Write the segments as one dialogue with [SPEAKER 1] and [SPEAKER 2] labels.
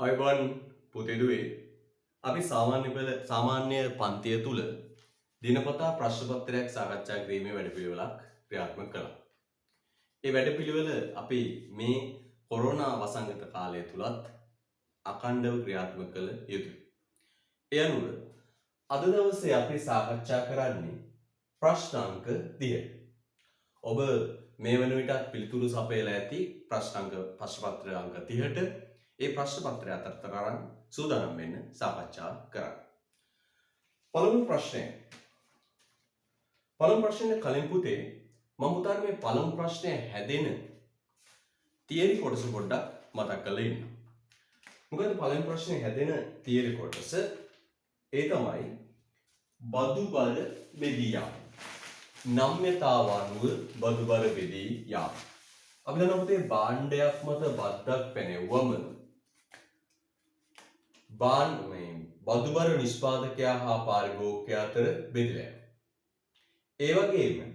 [SPEAKER 1] අයිබන් පුතේදුවේ අපි සාමාන්‍ය පන්තිය තුල දිනපතා ප්‍රශ්න පත්‍රයක් සාකච්ඡා කිරීමේ වැඩපිළිවෙලක් ක්‍රියාත්මක කළා. ඒ වැඩපිළිවෙල අපි මේ කොරෝනා වසංගත කාලය තුලත් අඛණ්ඩව ක්‍රියාත්මක කළ යුතුයි. ඒ අනුව අද දවසේ අපි සාකච්ඡා කරන්නේ ප්‍රශ්න අංක 30. ඔබ මේ වන විටත් පිළිතුරු සපයලා ඇති ප්‍රශ්න පත්‍ර අංක 30ට ඒ ප්‍රශ්න පත්‍රය අතරතර අරන් සූදානම් වෙන්න සාකච්ඡා කරන්න. පළමු ප්‍රශ්නේ කලින් පුතේ මම උතන් මේ පළමු ප්‍රශ්නය හැදෙන තියරි කොටස පොඩ්ඩක් මතක් කරලා ඉන්න. මොකද පළමු ප්‍රශ්නේ හැදෙන තියරි කොටස ඒ තමයි බදු බල බෙදී යාම. නම්‍යතාව අනුව බදු බල බෙදී යාම. අපි දන්නවා පුතේ භාණ්ඩයක් මත බද්දක් පැනෙවුවම බදුබර නිෂ්පාදකයා හා පාරිභෝගිකයා අතර බෙදලා යනවා. ඒ වගේම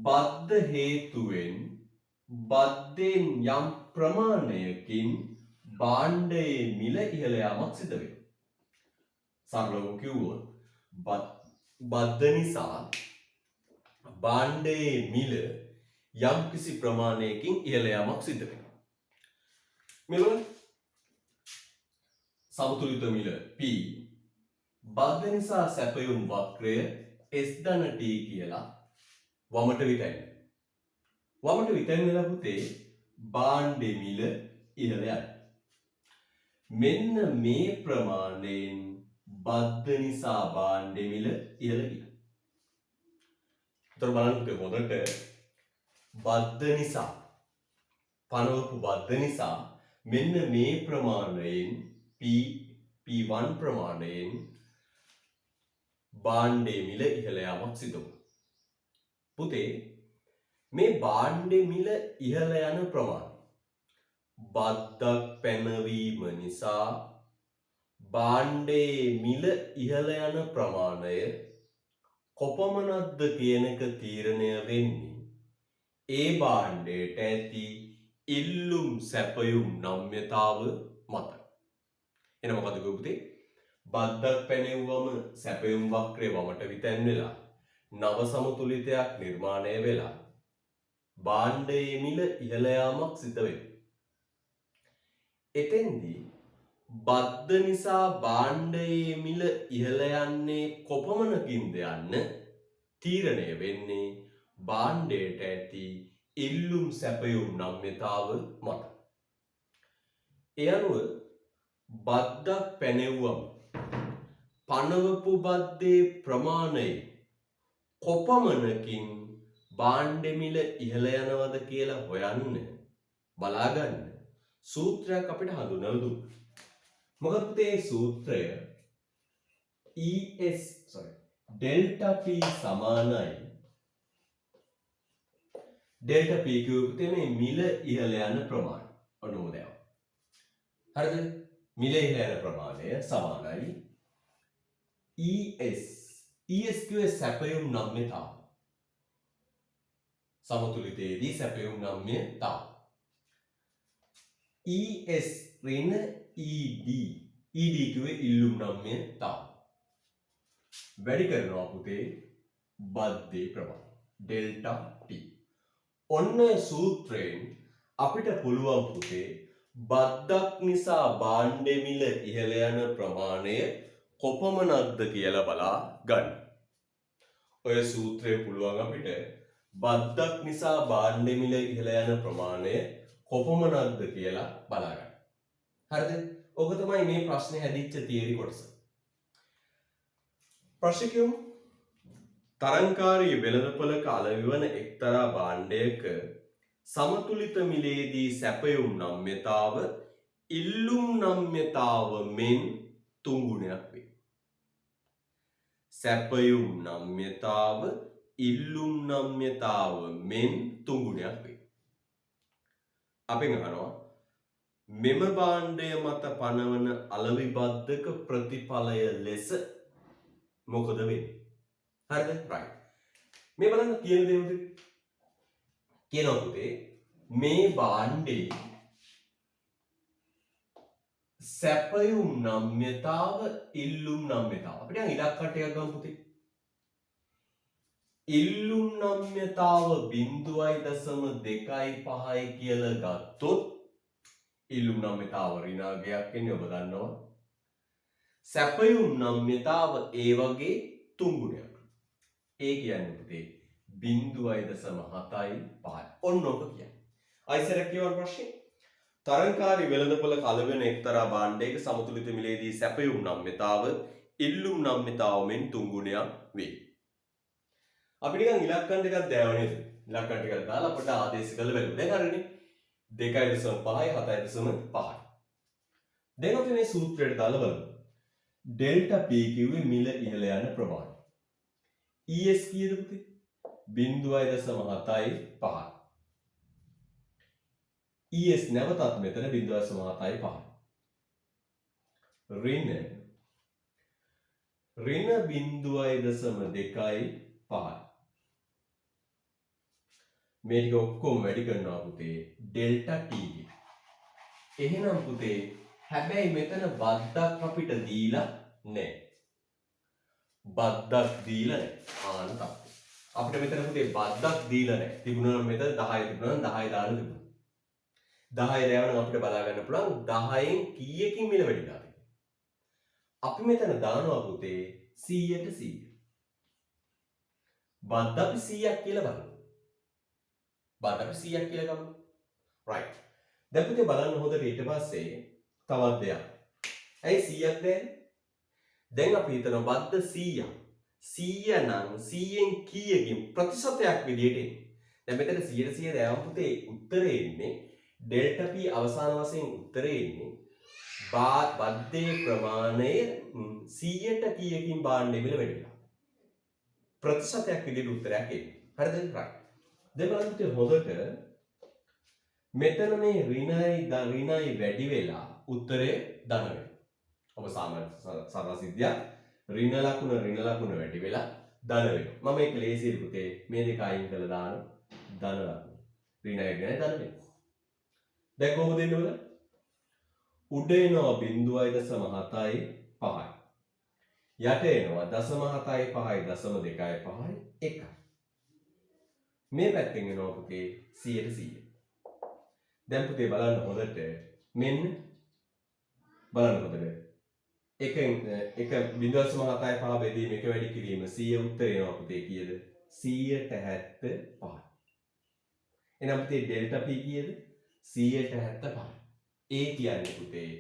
[SPEAKER 1] බද්ද හේතුවෙන් බද්දෙන් යම් ප්‍රමාණයකින් භාණ්ඩයේ මිල ඉහළ යාමක් සිදු වෙනවා. සරලව කිව්වොත් බද්ද නිසා භාණ්ඩයේ මිල යම් කිසි ප්‍රමාණයකින් ඉහළ යාමක් සිදු වෙනවා. මෙලොව සමතුලිත මිල P බද්ද නිසා සැපයුම් වක්‍රය S ධන T කියලා වමට විතැන්න. වමට විතැන්නලා පුතේ භාණ්ඩේ මිල ඉහළ යනවා. මෙන්න මේ ප්‍රමාණයෙන් බද්ද නිසා භාණ්ඩේ මිල ඉහළ ගියා. ඒතර බලන්න පුතේ හොඳට බද්ද නිසා පනවපු බද්ද නිසා මෙන්න මේ ප්‍රමාණයෙන් P1 ප්‍රමාණයෙන් භාණ්ඩේ මිල ඉහළ යාමක් සිදු වුණා. පුතේ මේ භාණ්ඩේ මිල ඉහළ යන ප්‍රමාණය බද්දක් පැනවීම නිසා භාණ්ඩේ මිල ඉහළ යන ප්‍රමාණය කොපමණක්ද කියන එක තීරණය වෙන්නේ ඒ භාණ්ඩයට ඇති ඉල්ලුම් සැපයුම් නම්‍යතාව මත. එන මොකද පුතේ බද්දක් පැනෙවුවම සැපයුම් වක්‍රය වමට විතැන් වෙලා නව සමතුලිතයක් නිර්මාණය වෙලා භාණ්ඩයේ මිල ඉහළ යාමක් සිදු වෙනවා. එතෙන්දී බද්ද නිසා භාණ්ඩයේ මිල ඉහළ යන්නේ කොපමණකින්ද යන්න තීරණය වෙන්නේ භාණ්ඩයට ඇති ඉල්ලුම් සැපයුම් නම්‍යතාව මත. ඒ අනුව බද්දක් පැනෙවුවම පනවපු බද්දේ ප්‍රමාණය කොපමණකින් භාණ්ඩ මිල ඉහළ යනවද කියලා හොයන්න බලාගන්න සූත්‍රයක් අපිට හඳුන්වලා දුන්නා. මොකද මේ සූත්‍රය ඩෙල්ටා P සමානයි ඩෙල්ටා P කියුවේ මේ මිල ඉහළ යන ප්‍රමාණය. ඔන්න ඕදෑව. හරිද? මිල ඉහළ යන ප්‍රමාණය සමානයි ES කියුවේ සැපයුම් නම්‍යතාව. සමතුලිතයේදී සැපයුම් නම්‍යතාව. ES ඍණ ED කියුවේ ඉල්ලුම් නම්‍යතාව. වැඩි කරනවා පුතේ බද්දේ ප්‍රමාණය ඩෙල්ටා T. ඔන්න සූත්‍රයෙන් අපිට පුළුවන් පුතේ බද්දක් නිසා භාණ්ඩ මිල ඉහළ යන ප්‍රමාණය කොපමණක්ද කියලා බලා ගන්න. ඔය සූත්‍රය පුළුවන් අපිට බද්දක් නිසා භාණ්ඩ මිල ඉහළ යන ප්‍රමාණය කොපමණක්ද කියලා බලා ගන්න. හරිද? ඔක තමයි මේ ප්‍රශ්නේ හැදිච්ච තියරි කොටස. ප්‍රශ්න කියමු. තරංකාරී වෙළඳපොළක අලෙවි වන එක්තරා භාණ්ඩයක සමතුලිත මිලේදී සැපයුම් නම්‍යතාව ඉල්ලුම් නම්‍යතාව මෙන් 3 ගුණයක් වේ. සැපයුම් නම්‍යතාව ඉල්ලුම් නම්‍යතාව මෙන් 3 ගුණයක් වේ. අපි අහනවා මෙම භාණ්ඩය මත පනවන අලෙවි බද්දක ප්‍රතිඵලය ලෙස මොකද වෙන්නේ? හරිද? right. මේ බලන්න කියන දේ උදේ කියනවා පුතේ මේ භාණ්ඩේ සැපයුම් නම්‍යතාව ඉල්ලුම් නම්‍යතාව. අපිට නම් ඉලක්කටයක් ගමු පුතේ. ඉල්ලුම් නම්‍යතාව 0.25යි කියලා ගත්තොත් ඉල්ලුම් නම්‍යතාව ඍණාංගයක් වෙන්නේ ඔබ දන්නවා. සැපයුම් නම්‍යතාව ඒ වගේ තුන් ගුණයක්. ඒ කියන්නේ පුතේ 0.75යි. ඔන්න ඔක කියන්නේ. අයිසරක් කියවන ප්‍රශ්නේ. තරංකාරී වෙළඳපොළ කලවෙන එක්තරා භාණ්ඩයක සමතුලිත මිලේදී සැපයුම් නම්‍යතාව ඉල්ලුම් නම්‍යතාව මෙන් තුන් ගුණයක් වේ. අපි නිකන් ඉලක්කම් ටිකක් දානවා නේද? ඉලක්කම් ටිකක් දාලා අපිට ආදේශ කළ බැලුවා. දැන් හරිනේ. 2.5යි 7.5යි. දැන් අපි මේ සූත්‍රයට දාලා බලමු. ඩෙල්ටා P කිව්වේ මිල ඉහළ යන ප්‍රමාණය. ES කීයද පුතේ? 0.75යි. ES නැවතත් මෙතන 0.75යි. ඍණ 0.2යි. මේ ටික ඔක්කොම වැඩි කරනවා පුතේ ඩෙල්ටා T ගේ. එහෙනම් පුතේ හැබැයි මෙතන බද්දක් අපිට දීලා නැහැ. බද්දක් දීලා නැහැ. ආන තමයි. අපිට මෙතන පුතේ බද්දක් දීලා නැහැ. තිබුණා නම් මෙතන 10 තිබුණා නම් 10 දාන්න තිබුණා. 10 දාවනම් අපිට බලා ගන්න පුළුවන් 10න් කීයකින් මිල වැඩිලාද කියලා. අපි මෙතන දානවා පුතේ 100ට 100. බද්ද අපි 100ක් කියලා බලමු. බද්ද අපි 100ක් කියලා ගමු. right. දැන් පුතේ බලන්න හොඳට ඊට පස්සේ තවත් දෙයක්. ඇයි 100ක් දැන්? දැන් අපි හිතනවා බද්ද 100ක්. 100 නම් 100න් කීයකින් ප්‍රතිශතයක් විදියට එන්නේ. දැන් මෙතන 100% දාම පුතේ උත්තරේ එන්නේ ඩෙල්ටා P අවසාන වශයෙන් උත්තරේ එන්නේ බද්දේ ප්‍රමාණය 100ට කීයකින් භාණ්ඩය මිල වැඩි වෙනවා. ප්‍රතිශතයක් විදියට උත්තරයක් එන්නේ. හරිද? right. දැන් බලන්න පුතේ හොඳට මෙතන මේ ඍණයි වැඩි වෙලා උත්තරේ ධන වෙනවා. ඔබ සාමාන්‍ය සරල සිද්ධියක් ඍණ ලකුණ වැඩි වෙලා ධන වෙනවා. මම ඒක ලේසියි පුතේ මේ දෙක අයින් කරලා දාන ධන ලකුණ. ඍණය ගැන ධන වෙනවා. දැන් කොහොමද එන්නේ බලන්න? උඩ එනවා 0.75යි. යට එනවා 0.75යි 0.25යි 1යි. මේ පැත්තෙන් එනවා පුතේ 100ට 100. දැන් පුතේ බලන්න හොඳට මෙන්න බලන්න හොඳට එක 0.75 බෙදීම එක වැඩි කිරීම 100 උත්තර එනවා පුතේ කීයද 175. එහෙනම් පුතේ ඩෙල්ටා P කීයද 175. ඒ කියන්නේ පුතේ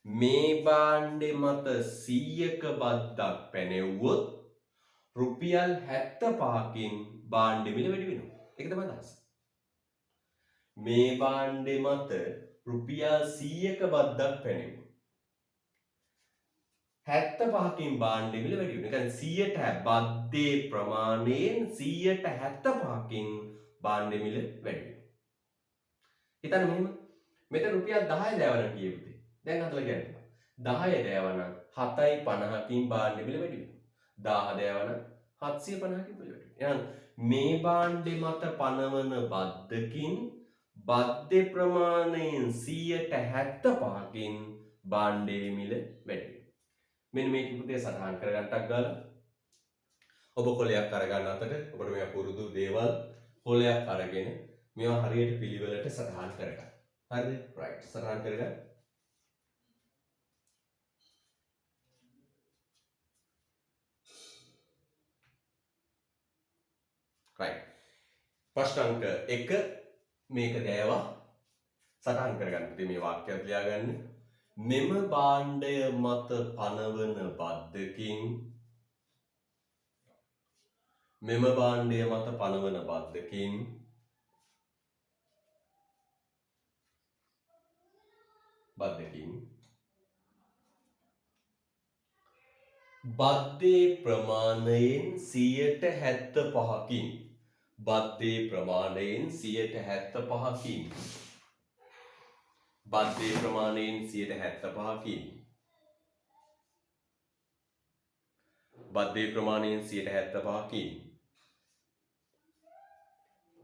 [SPEAKER 1] මේ භාණ්ඩෙ මත 100ක බද්දක් පැනෙව්වොත් රුපියල් 75කින් භාණ්ඩෙ මිල වැඩි වෙනවා. ඒක තමයි අදහස. මේ භාණ්ඩෙ මත රුපියල් 100ක බද්දක් පැනෙව්වොත් 75කින් භාණ්ඩෙ මිල වැඩි වෙනවා. ඒ කියන්නේ 100ට බද්දේ ප්‍රමාණයෙන් 175කින් භාණ්ඩෙ මිල වැඩි වෙනවා. හිතන්න මෙහෙම මෙතන රුපියල් 10 දෑවනම් කීයද? දැන් හදලා ගන්න. 10 දෑවනම් 7.50කින් භාණ්ඩෙ මිල වැඩි වෙනවා. 10 දෑවනම් 750කින් මිල වැඩි වෙනවා. එහෙනම් මේ භාණ්ඩෙ මත පනවන බද්දකින් බද්දේ ප්‍රමාණයෙන් 175කින් භාණ්ඩයේ මිල වැඩි වෙනවා. මෙන්න මේක පුතේ සටහන් කරගන්නටක් ගාලා ඔබ කොලයක් අරගන්න අතට ඔබට මේ පුරුදු දේවල් කොලයක් අරගෙන මේවා හරියට පිළිවෙලට සටහන් කරගන්න. හරිද? right. සටහන් කරගන්න. right. ප්‍රශ්න අංක 1 මේක දෑවා සටහන් කරගන්න. ඉතින් මේ වාක්‍යයක් ලියාගන්න. මෙම භාණ්ඩය මත පනවන බද්දකින් බද්දේ ප්‍රමාණයෙන් 175කින් බද්දේ ප්‍රමාණයෙන් 175කින්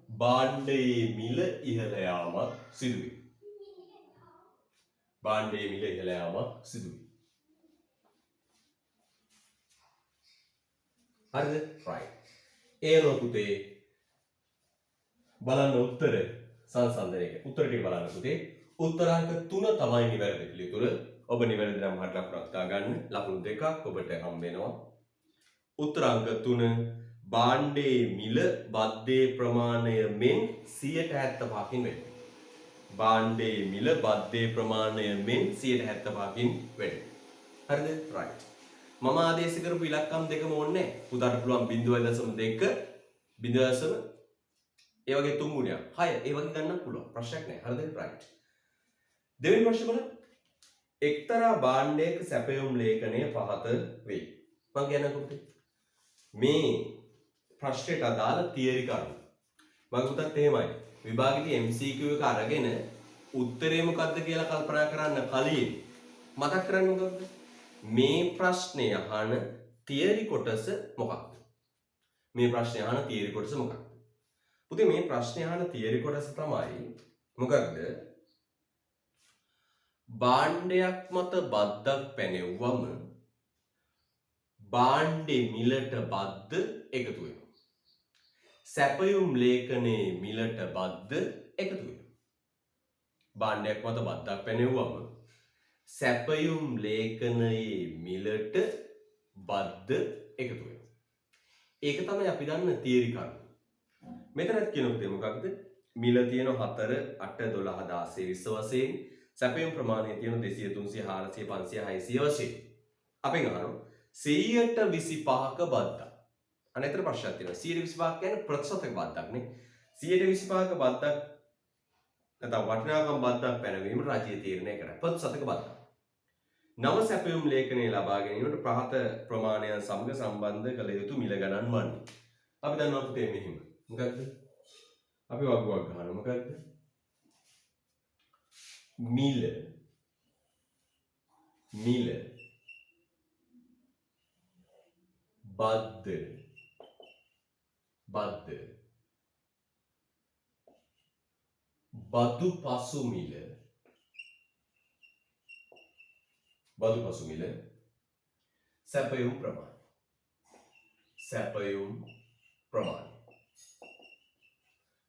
[SPEAKER 1] භාණ්ඩයේ මිල ඉහළ යාමක් සිදුවේ. භාණ්ඩයේ මිල ඉහළ යාමක් සිදු වේ. හරිද? right. ඒනෝ පුතේ බලන්න උත්තර සංසන්දනයක. උත්තර ටික බලන්න පුතේ. උත්තරාංක 3 තමයි නිවැරදි පිළිතුර. ඔබ නිවැරදි නම් හට ලකුණක් දාගන්න. ලකුණු දෙකක් ඔබට හම්බ වෙනවා. උත්තරාංක 3 භාණ්ඩයේ මිල බද්ධයේ ප්‍රමාණය මෙන් 75කින් වැඩි. භාණ්ඩයේ මිල බද්ධයේ ප්‍රමාණය මෙන් 75කින් වැඩි. හරිද? right. මම ආදේශ කරපු ඉලක්කම් දෙකම ඕනේ නැහැ. පුතාට පුළුවන් 0.2 0. ඒ වගේ 3 ගුණයක් 6 ඒ වගේ ගන්නත් පුළුවන්. ප්‍රශ්නයක් නැහැ. හරිද? right. දෙවෙනි ප්‍රශ්න බලන්න. එක්තරා භාණ්ඩයක සැපයුම් ලේඛනය පහත වෙයි. මම කියන්නකෝ පුතේ. මේ ප්‍රශ්නෙට අදාළ තියරි කරුණු. මම පුතත් එහෙමයි. විභාගෙදී MCQ එක අරගෙන උත්තරේ මොකද්ද කියලා කල්පනා කරන්න කලින් මතක් කරගන්න මොකද්ද? මේ ප්‍රශ්නය අහන තියරි කොටස මොකක්ද? මේ ප්‍රශ්නය අහන තියරි කොටස මොකක්ද? පුතේ මේ ප්‍රශ්නය අහන තියරි කොටස තමයි මොකක්ද? භාණ්ඩයක් මත බද්දක් පැනෙව්වම භාණ්ඩේ මිලට බද්ද එකතු වෙනවා. සැපයුම් ලේඛනයේ මිලට බද්ද එකතු වෙනවා. භාණ්ඩයක් මත බද්දක් පැනෙව්වම සැපයුම් ලේඛනයේ මිලට බද්ද එකතු වෙනවා. ඒක තමයි අපි දන්න තියරි කරුණ. මෙතනත් කියනකොට මොකක්ද? මිල තියෙන 4 8 12 16 20 වශයෙන් සැපයුම් ප්‍රමාණය තියෙන 200 300 400 500 600 වශයෙන්. අපෙන් අහනවා 125ක බද්දක්. අනේතර ප්‍රශ්නයක් තියෙනවා. 125ක් කියන්නේ ප්‍රතිශතක බද්දක් නේ. 125ක බද්දක් නැත්නම් වටිනාකම් බද්දක් පැනවීම රජය තීරණය කරයි. ප්‍රතිශතක බද්දක්. නව සැපයුම් ලේඛනය ලබා ගැනීමට පහත ප්‍රමාණයන් සමග සම්බන්ධ කළ යුතු මිල ගණන් වන්නේ. අපි දන්නවා පුතේ මෙහිම. මොකක්ද? අපි වගුවක් ගන්නවා. මොකක්ද? මිල බද්ද බදු පසු මිල සැපයුම් ප්‍රමාණය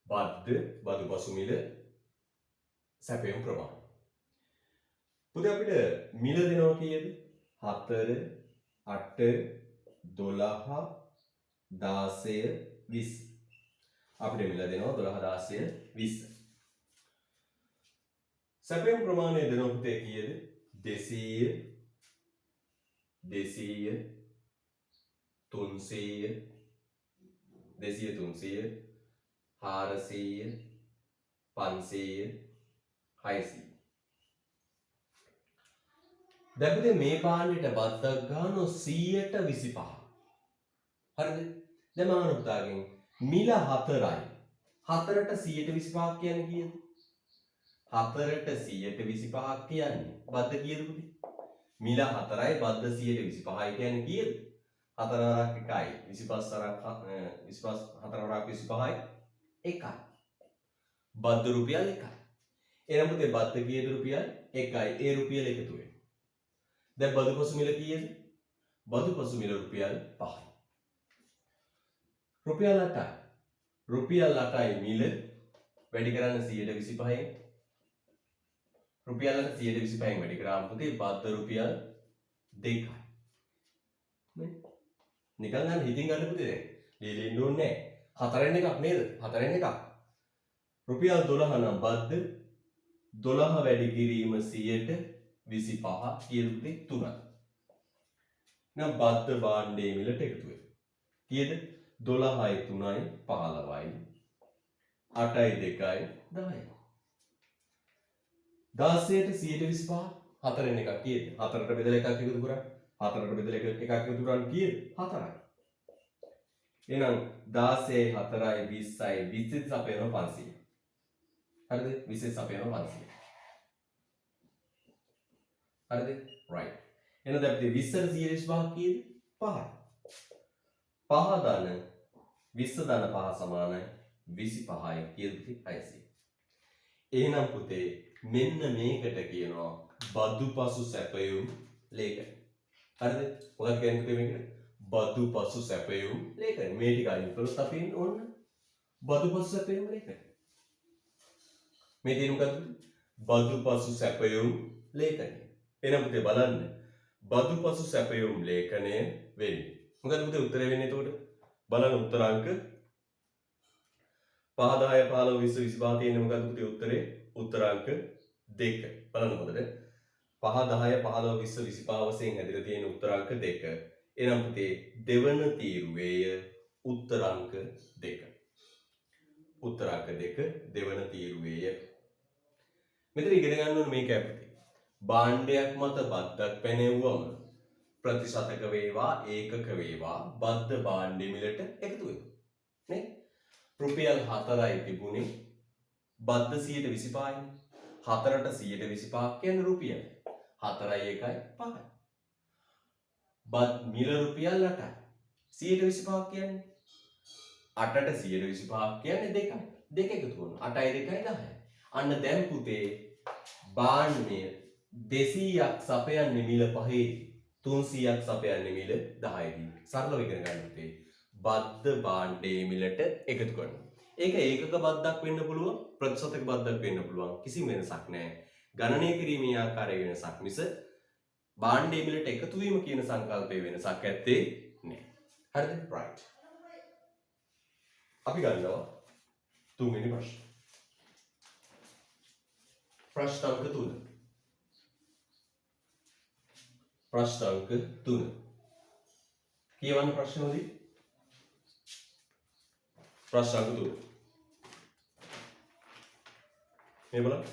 [SPEAKER 1] බද්ද බදු පසු මිල සැපයුම් ප්‍රමාණය. පුතේ අපිට මිල දෙනවා කීයද? 4 8 12 16 20. අපිට මිල දෙනවා 12 16 20. සැපයුම් ප්‍රමාණය දෙනවා පුතේ කීයද? 200 300 400 500 600. දැන් පුතේ මේ භාණ්ඩයට බද්දක් ගන්නවා 125. හරිද? දැන් මම අහන පුතාගෙන් මිල 4යි. 4ට 125ක් කියන්නේ කීයද? 4ට 125ක් කියන්නේ බද්ද කීයද පුතේ? මිල 4යි බද්ද 125යි කියන්නේ කීයද? 4 වරක් 1යි 25 වරක් 4 වරක් 25යි 1යි. බද්ද රුපියල් 1යි. එහෙනම් පුතේ බද්ද කීයද රුපියල් 1යි. ඒ රුපියල් එකතු වෙනවා. දැන් බදු පසු මිල කීයද? බදු පසු මිල රුපියල් 5යි. රුපියල් 8යි. රුපියල් 8යි මිල වැඩි කරන්න 125න්. රුපියල් 8 125න් වැඩි කරාම පුතේ බද්ද රුපියල් 2යි. නේ? නිකන් ගන්න හිතින් ගන්න පුතේ දැන්. ලියලින්න ඕනේ නැහැ. 4න් එකක් නේද? 4න් එකක්. රුපියල් 12 නම් බද්ද 12 වැඩි කිරීම 125 කීයද 3යි. නම් බද්ද භාණ්ඩයේ මිලට එකතු වෙනවා. කීයද? 12යි 3යි 15යි 8යි 2යි 10යි. 16ට 125 4න් එකක් කීයද? 4ට බෙදලා එකක් එකතු කරා. 4ට බෙදලා එකක් එකතු කරාම කීයද? 4යි. එහෙනම් 16යි 4යි 20යි 20 සපයනවා 500. හරිද? 20 සපයනවා 500. හරිද? right. එහෙනම් දැන් අපි 20ට 125 කීයද? 5යි. 5 ධන 20 ධන 5 සමානයි 25යි කීයද? 600. එහෙනම් පුතේ මෙන්න මේකට කියනවා බදු පසු සැපයුම් ලේඛනය. හරිද? මොකක්ද කියන්නේ පුතේ මේකට? බදු පසු සැපයුම් ලේඛනය. මේ ටික අයින් කළොත් අපි ඕන්න බදු පසු සැපයුම් ලේඛනය. මේ තියෙන මොකද්ද? බදු පසු සැපයුම් ලේඛනය. එහෙනම් පුතේ බලන්න. බදු පසු සැපයුම් ලේඛනය වෙන්නේ. මොකද පුතේ උත්තරේ වෙන්නේ එතකොට? බලන්න උත්තර අංක 5 10 15 20 25 තියෙන්නේ මොකද්ද පුතේ උත්තරේ? උත්තර අංක 2. බලන්න හොඳට. 5 10 15 20 25 වශයෙන් හැදිලා තියෙන උත්තර අංක 2. එනම් පුතේ දෙවන තීරුවේය උත්තර අංක 2. උත්තර අංක 2 දෙවන තීරුවේය. මෙතන ඉගෙන ගන්න ඕනේ මේක අපිට. භාණ්ඩයක් මත බද්දක් පැනෙවුවම ප්‍රතිශතක වේවා ඒකක වේවා බද්ද භාණ්ඩෙ මිලට එකතු වෙනවා. නේ? රුපියල් 4යි තිබුණේ බද්ද 125යි. 4ට 125ක් කියන්නේ රුපියල් 4යි 1යි 5යි. බත් මිල රුපියල් 8යි. 125ක් කියන්නේ 8ට 125ක් කියන්නේ 2යි. 2 එකතු කරනවා 8යි 2යි 10යි. අන්න දැන් පුතේ භාණ්ඩය 200ක් සපයන්නේ මිල 5යි 300ක් සපයන්නේ මිල 10යි. සරලව ඉගෙන ගන්න පුතේ. බද්ද භාණ්ඩයේ මිලට එකතු කරනවා. ඒක ඒකක බද්දක් වෙන්න පුළුවන් ප්‍රතිශතක බද්දක් වෙන්න පුළුවන් කිසිම වෙනසක් නැහැ. ගණනය කිරීමේ ආකාරයේ වෙනසක් මිස භාණ්ඩයේ මිලට එකතු වීම කියන සංකල්පයේ වෙනසක් ඇත්තේ නැහැ. හරිද? right. අපි ගන්නවා තුන්වෙනි ප්‍රශ්න. ප්‍රශ්න අංක 3. ප්‍රශ්න අංක 3. කියවන්න ප්‍රශ්නවලදී ප්‍රශ්න අංක 3. මේ බලන්න.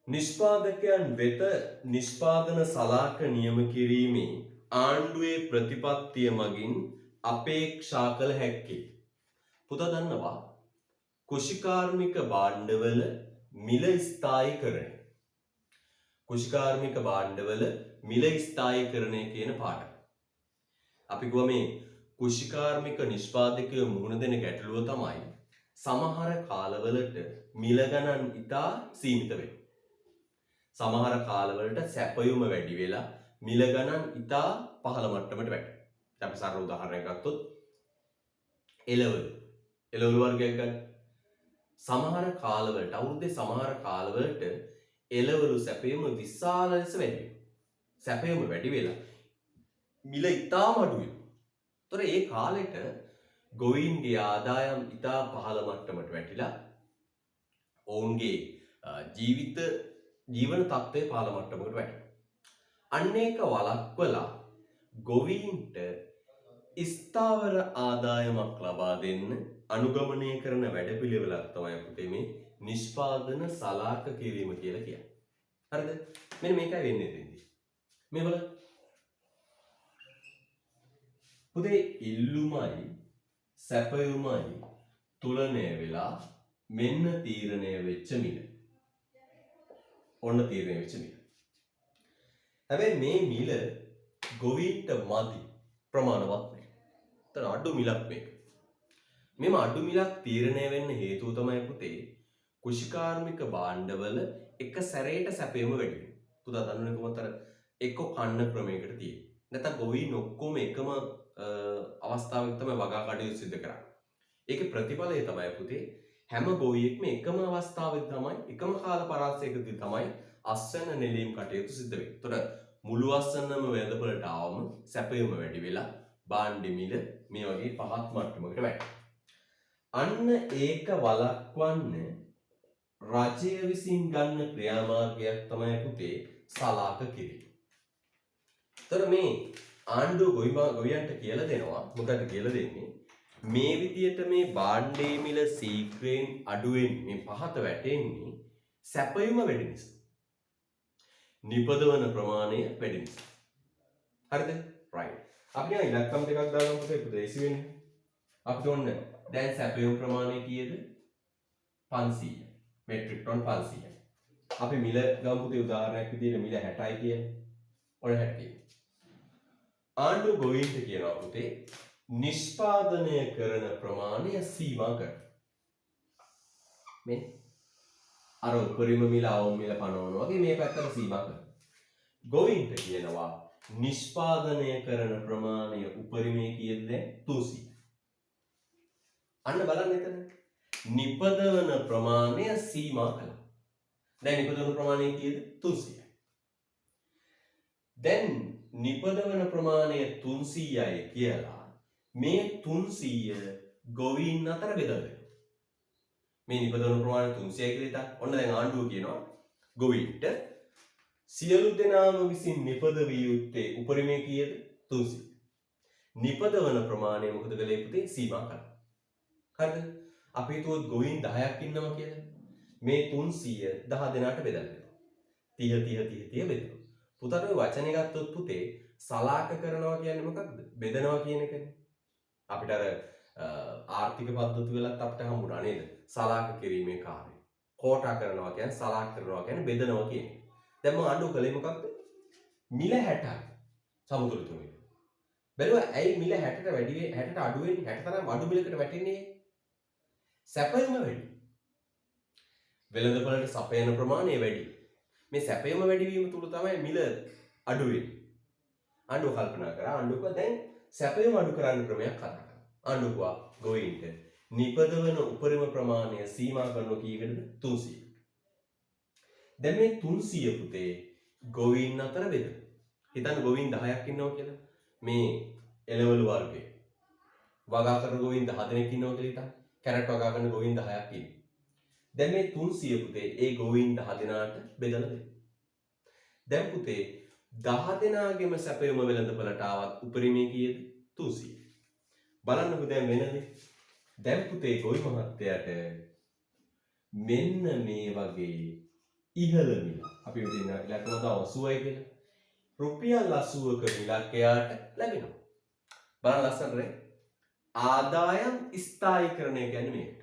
[SPEAKER 1] නිෂ්පාදකයන් වෙත නිෂ්පාදන සලාක නියම කිරීමේ ආණ්ඩුවේ ප්‍රතිපත්තිය මගින් අපේක්ෂා කළ හැක්කේ. පුතා දන්නවා කුෂිකාර්මික භාණ්ඩවල මිල ස්ථායීකරණය. කුෂිකාර්මික භාණ්ඩවල මිල ස්ථායීකරණය කියන පාඩම. අපි ගුව මේ කුෂිකාර්මික නිෂ්පාදකයෝ මුහුණ දෙන ගැටලුව තමයි සමහර කාලවලට මිල ගණන් ඉතා සීමිත වෙනවා. සමහර කාලවලට සැපයුම වැඩි වෙලා මිල ගණන් ඉතා පහළ මට්ටමට වැටෙනවා. අපි සරල උදාහරණයක් ගත්තොත් එළවලු වර්ගයක් ගන්න. සමහර කාලවලට අවුරුද්දේ සමහර කාලවලට එළවලු සැපයුම විශාල ලෙස වැඩි වෙනවා. සැපයුම වැඩි වෙලා මිල ඉතාම අඩු වෙනවා. ඒතර ඒ කාලෙට ගොවීන්ගේ ආදායම් ඉතා පහළ මට්ටමට වැටිලා ඔවුන්ගේ ජීවන තත්ත්වය පහළ මට්ටමකට වැටෙනවා. අන්න ඒක වළක්වලා ගොවීන්ට ස්ථාවර ආදායමක් ලබා දෙන්න අනුගමනය කරන වැඩපිළිවෙලක් තමයි පුතේ මේ නිෂ්පාදන සලාක කිරීම කියලා කියන්නේ. හරිද? මෙන්න මේකයි වෙන්නේ එතෙන්දී. මේ බලන්න. පුතේ ඉල්ලුමයි සැපයුමයි තුලනය වෙලා මෙන්න තීරණය වෙච්ච මිල. ඔන්න තීරණය වෙච්ච මිල. හැබැයි මේ මිල ගොවීන්ට මදි ප්‍රමාණවත් නේ. තන අඩු මිලක් මේක. මෙම අඩු මිලක් තීරණය වෙන්න හේතුව තමයි පුතේ කුෂිකාර්මික භාණ්ඩවල එක සැරේට සැපයුම වැඩි වෙනවා. පුතා දන්නවනේ කොහොමද එක්ක කන්න ක්‍රමයකට තියෙන්නේ. නැත්නම් ගොවීන් ඔක්කොම එකම අවස්ථාවක තමයි වගා කටයුතු සිදු කරන්නේ. ඒකේ ප්‍රතිඵලය තමයි පුතේ හැම ගොවියෙක්ම එකම අවස්ථාවේදී තමයි එකම කාල පරාසයකදී තමයි අස්වැන්න නෙලීම් කටයුතු සිදු වෙන්නේ. ඒතර මුළු අස්වැන්නම වෙළඳපොළට ආවම සැපයුම වැඩි වෙලා භාණ්ඩ මිල මේ වගේ පහත් මට්ටමකට වැටෙනවා. අන්න ඒක වළක්වන්න රජය විසින් ගන්න ක්‍රියාමාර්ගයක් තමයි පුතේ සලාක කිරීම. ඒතර මේ ආණ්ඩුව ගොවියන්ට කියලා දෙනවා මොකද කියලා දෙන්නේ මේ විදියට මේ භාණ්ඩයේ මිල සීක්‍රයෙන් අඩුවෙන් මේ පහත වැටෙන්නේ සැපයුම වැඩි නිසා. නිපදවන ප්‍රමාණය වැඩි නිසා. හරිද? right. අපි දැන් ඉලක්කම් දෙකක් දාගමු පුතේ පුතේසි වෙන්නේ. අපි ඔන්න දැන් සැපයුම් ප්‍රමාණය කීයද? 500. Metric ton 500. අපි මිල ගමු පුතේ උදාහරණයක් විදියට මිල 60යි කියන්නේ. ඔය 60. ආණ්ඩුව ගොවීන්ට කියනවා පුතේ නිෂ්පාදනය කරන ප්‍රමාණය සීමා කර. මේ අර උපරිම මිල අවම මිල පනවනවා වගේ මේ පැත්තට සීමා කරනවා. ගොවීන්ට කියනවා නිෂ්පාදනය කරන ප්‍රමාණය උපරිමයේ කීයද දැන් 300. අන්න බලන්න එතන. නිපදවන ප්‍රමාණය සීමා කළා. දැන් නිපදවන ප්‍රමාණය කීයද? 300යි. දැන් නිපදවන ප්‍රමාණය 300යි කියලා මේ 300 ගොවීන් අතර බෙදලා දෙනවා. මේ නිපදවන ප්‍රමාණය 300යි කියලා හිතන්න. ඔන්න දැන් ආණ්ඩුව කියනවා ගොවීන්ට සියලු දෙනාම විසින් නිපදවිය යුත්තේ උපරිමයේ කීයද? 300. නිපදවන ප්‍රමාණය මොකද කළේ පුතේ? සීමා කළා. හරිද? අපි හිතුවොත් ගොවීන් 10ක් ඉන්නවා කියලා. මේ 300 10 දෙනාට බෙදලා දෙනවා. 30 30 30 30 බෙදනවා. පුතාට මේ වචනේ ගත්තොත් පුතේ සලාක කරනවා කියන්නේ මොකක්ද? බෙදනවා කියන එකනේ. අපිට අර ආර්ථික පද්ධති වලත් අපිට හම්බුණා නේද? සලාක කිරීමේ කාර්යය. කෝටා කරනවා කියන්නේ සලාක කරනවා කියන්නේ බෙදනවා කියන එක. දැන් මම අඬු කළේ මොකක්ද? මිල 60යි. සමතුලිත මිල. බැලුවා ඇයි මිල 60ට වැඩි 60ට අඩු වෙන්නේ? 60 තරම් අඩු මිලකට වැටෙන්නේ? සැපයුම වැඩි. වෙළඳපොළට සපයන ප්‍රමාණය වැඩි. මේ සැපයුම වැඩි වීම තුල තමයි මිල අඩු වෙන්නේ. ආණ්ඩුව කල්පනා කරා ආණ්ඩුව දැන් සැපයුම අඩු කරන්න ක්‍රමයක් කතා කරා. ආණ්ඩුව ගොවීන්ට නිපදවන උපරිම ප්‍රමාණය සීමා කරනවා කීයකටද? 300. දැන් මේ 300 පුතේ ගොවීන් අතර බෙදෙනවා. හිතන්න ගොවීන් 10ක් ඉන්නවා කියලා. මේ එළවලු වර්ගයේ වගා කරන ගොවීන් 10 දෙනෙක් ඉන්නවා කියලා හිතන්න. කැරට් වගා කරන ගොවීන් 10ක් ඉන්නවා. දැන් මේ 300 පුතේ ඒ ගොවීන් 10 දෙනාට බෙදලා දෙනවා. දැන් පුතේ 10 දෙනාගේම සැපයුම වෙළඳපළට ආවත් උපරිමයේ කීයද? 300. බලන්නකෝ දැන් වෙනදේ. දැන් පුතේ ගොවි මහත්තයාට මෙන්න මේ වගේ ඉහළ මිල. අපි මෙතන ඉලක්කම 80යි කියලා. රුපියල් 80ක මිලක් එයාට ලැබෙනවා. බලන්න ලස්සනට ආදායම් ස්ථායීකරණය කියන්නේ මේකට.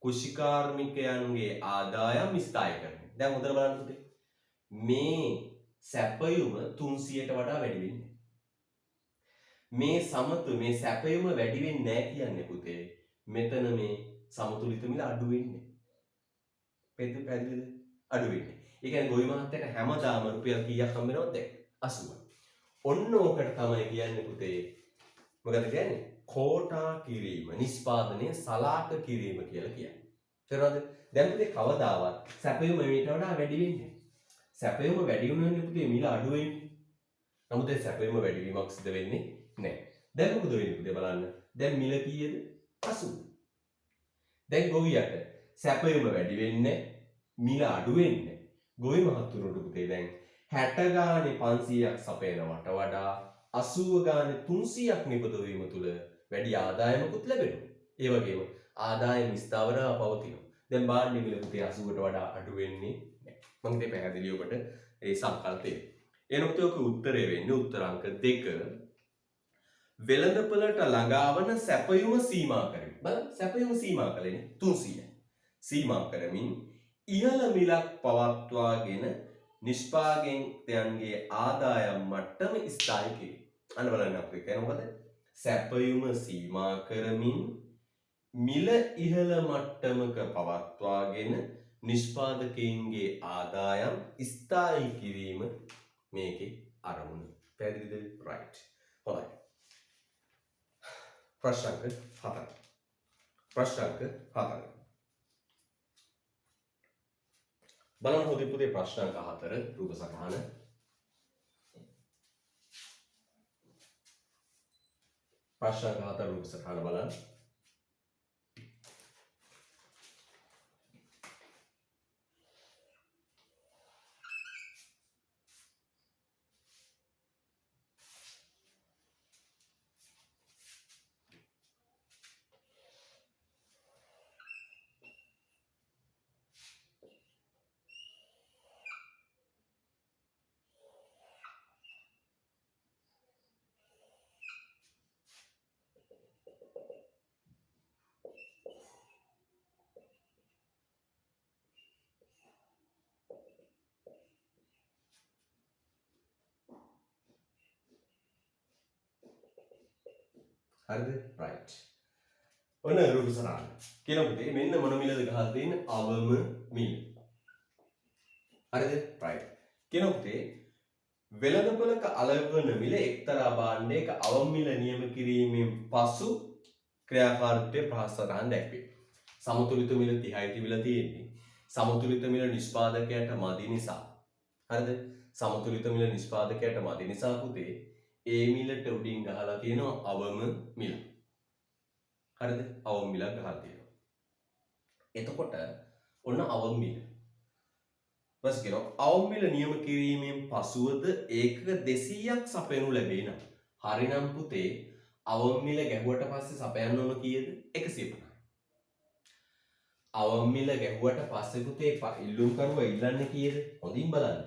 [SPEAKER 1] කුෂිකාර්මිකයන්ගේ ආදායම් ස්ථායීකරණය. දැන් හොඳට බලන්න පුතේ. මේ සැපයුම 300ට වඩා වැඩි වෙන්නේ. මේ මේ සැපයුම වැඩි වෙන්නේ නැහැ කියන්නේ පුතේ. මෙතන මේ සමතුලිත මිල අඩු වෙන්නේ. පැහැදිලිද? අඩු වෙන්නේ. ඒ කියන්නේ ගොවි මහත්තයාට හැමදාම රුපියල් කීයක් හම්බ වෙනවද? 80. ඔන්න ඕකට තමයි කියන්නේ පුතේ. මොකද කියන්නේ? කෝටා කිරීම, නිෂ්පාදනය සලාක කිරීම කියලා කියන්නේ. තේරුණාද? දැන් පුතේ කවදාවත් සැපයුම මීට වඩා වැඩි වෙන්නේ නැහැ. සැපයුම වැඩි වුණොත් පුතේ මිල අඩු වෙන්නේ. නමුත් ඒ සැපයුම වැඩි වීමක් සිදු වෙන්නේ නැහැ. දැන් මොකද වෙන්නේ පුතේ බලන්න. දැන් මිල කීයද? 80. දැන් ගොවියට සැපයුම වැඩි වෙන්නේ මිල අඩු වෙන්නේ. ගොවි මහතුරුට පුතේ දැන් 60 ගානේ 500ක් සපයනවට වඩා 80 ගානේ 300ක් නිපදවීම තුල වැඩි ආදායමකුත් ලැබෙනවා. ඒ වගේම ආදායම ස්ථාවරව පවතිනවා. දැන් භාණ්ඩ මිල පුතේ 80කට වඩා අඩු වෙන්නේ නැහැ. මම හිතේ පැහැදිලි ඔබට ඒ සංකල්පය. එනකොට ඔක උත්තරේ වෙන්නේ උත්තර අංක 2. වෙළඳපළට ළඟාවන සැපයුම සීමා කරමින්. බලන්න සැපයුම සීමා කළේනේ 300යි. සීමා කරමින් ඉහළ මිලක් පවත්වාගෙන නිෂ්පාදකයන්ගේ ආදායම් මට්ටම ස්ථායී කිරීම. අන්න බලන්න අපිට කියන්නේ මොකද? සැපයුම සීමා කරමින් මිල ඉහළ මට්ටමක පවත්වාගෙන නිෂ්පාදකයන්ගේ ආදායම් ස්ථායී කිරීම මේකේ අරමුණ. පැහැදිලිද? right. හොඳයි. ප්‍රශ්න අංක 4. ප්‍රශ්න අංක 4. බලන්න හොඳින් පුතේ ප්‍රශ්න අංක 4 රූප සටහන. ප්‍රශ්න අංක 4 රූප සටහන බලන්න. හරිද? right. ඔන්න රූප සටහන. කියන පුතේ මෙන්න මොන මිලද ගහලා තියෙන්නේ? අවම මිල. හරිද? right. කියන පුතේ වෙළඳපොළක අලවන මිල එක්තරා භාණ්ඩයක අවම මිල නියම කිරීමෙන් පසු ක්‍රියාකාරීත්වයේ ප්‍රහසතරන් දැක්වේ. සමතුලිත මිල 30යි තිබිලා තියෙන්නේ. සමතුලිත මිල නිෂ්පාදකයට මදි නිසා. හරිද? සමතුලිත මිල නිෂ්පාදකයට මදි නිසා පුතේ ඒ මිලට උඩින් ගහලා තියෙනවා අවම මිල. හරිද? අවම මිලක් ගහලා තියෙනවා. එතකොට ඔන්න අවම මිල. බස් කියනවා අවම මිල නියම කිරීමෙන් පසුවද ඒකක 200ක් සපයනු ලැබේ නම්. හරිනම් පුතේ අවම මිල ගැහුවට පස්සේ සපයන්න ඕන කීයද? 150. අවම මිල ගැහුවට පස්සේ පුතේ ඉල්ලුම් කරුවා ඉල්ලන්නේ කීයද? හොඳින් බලන්න.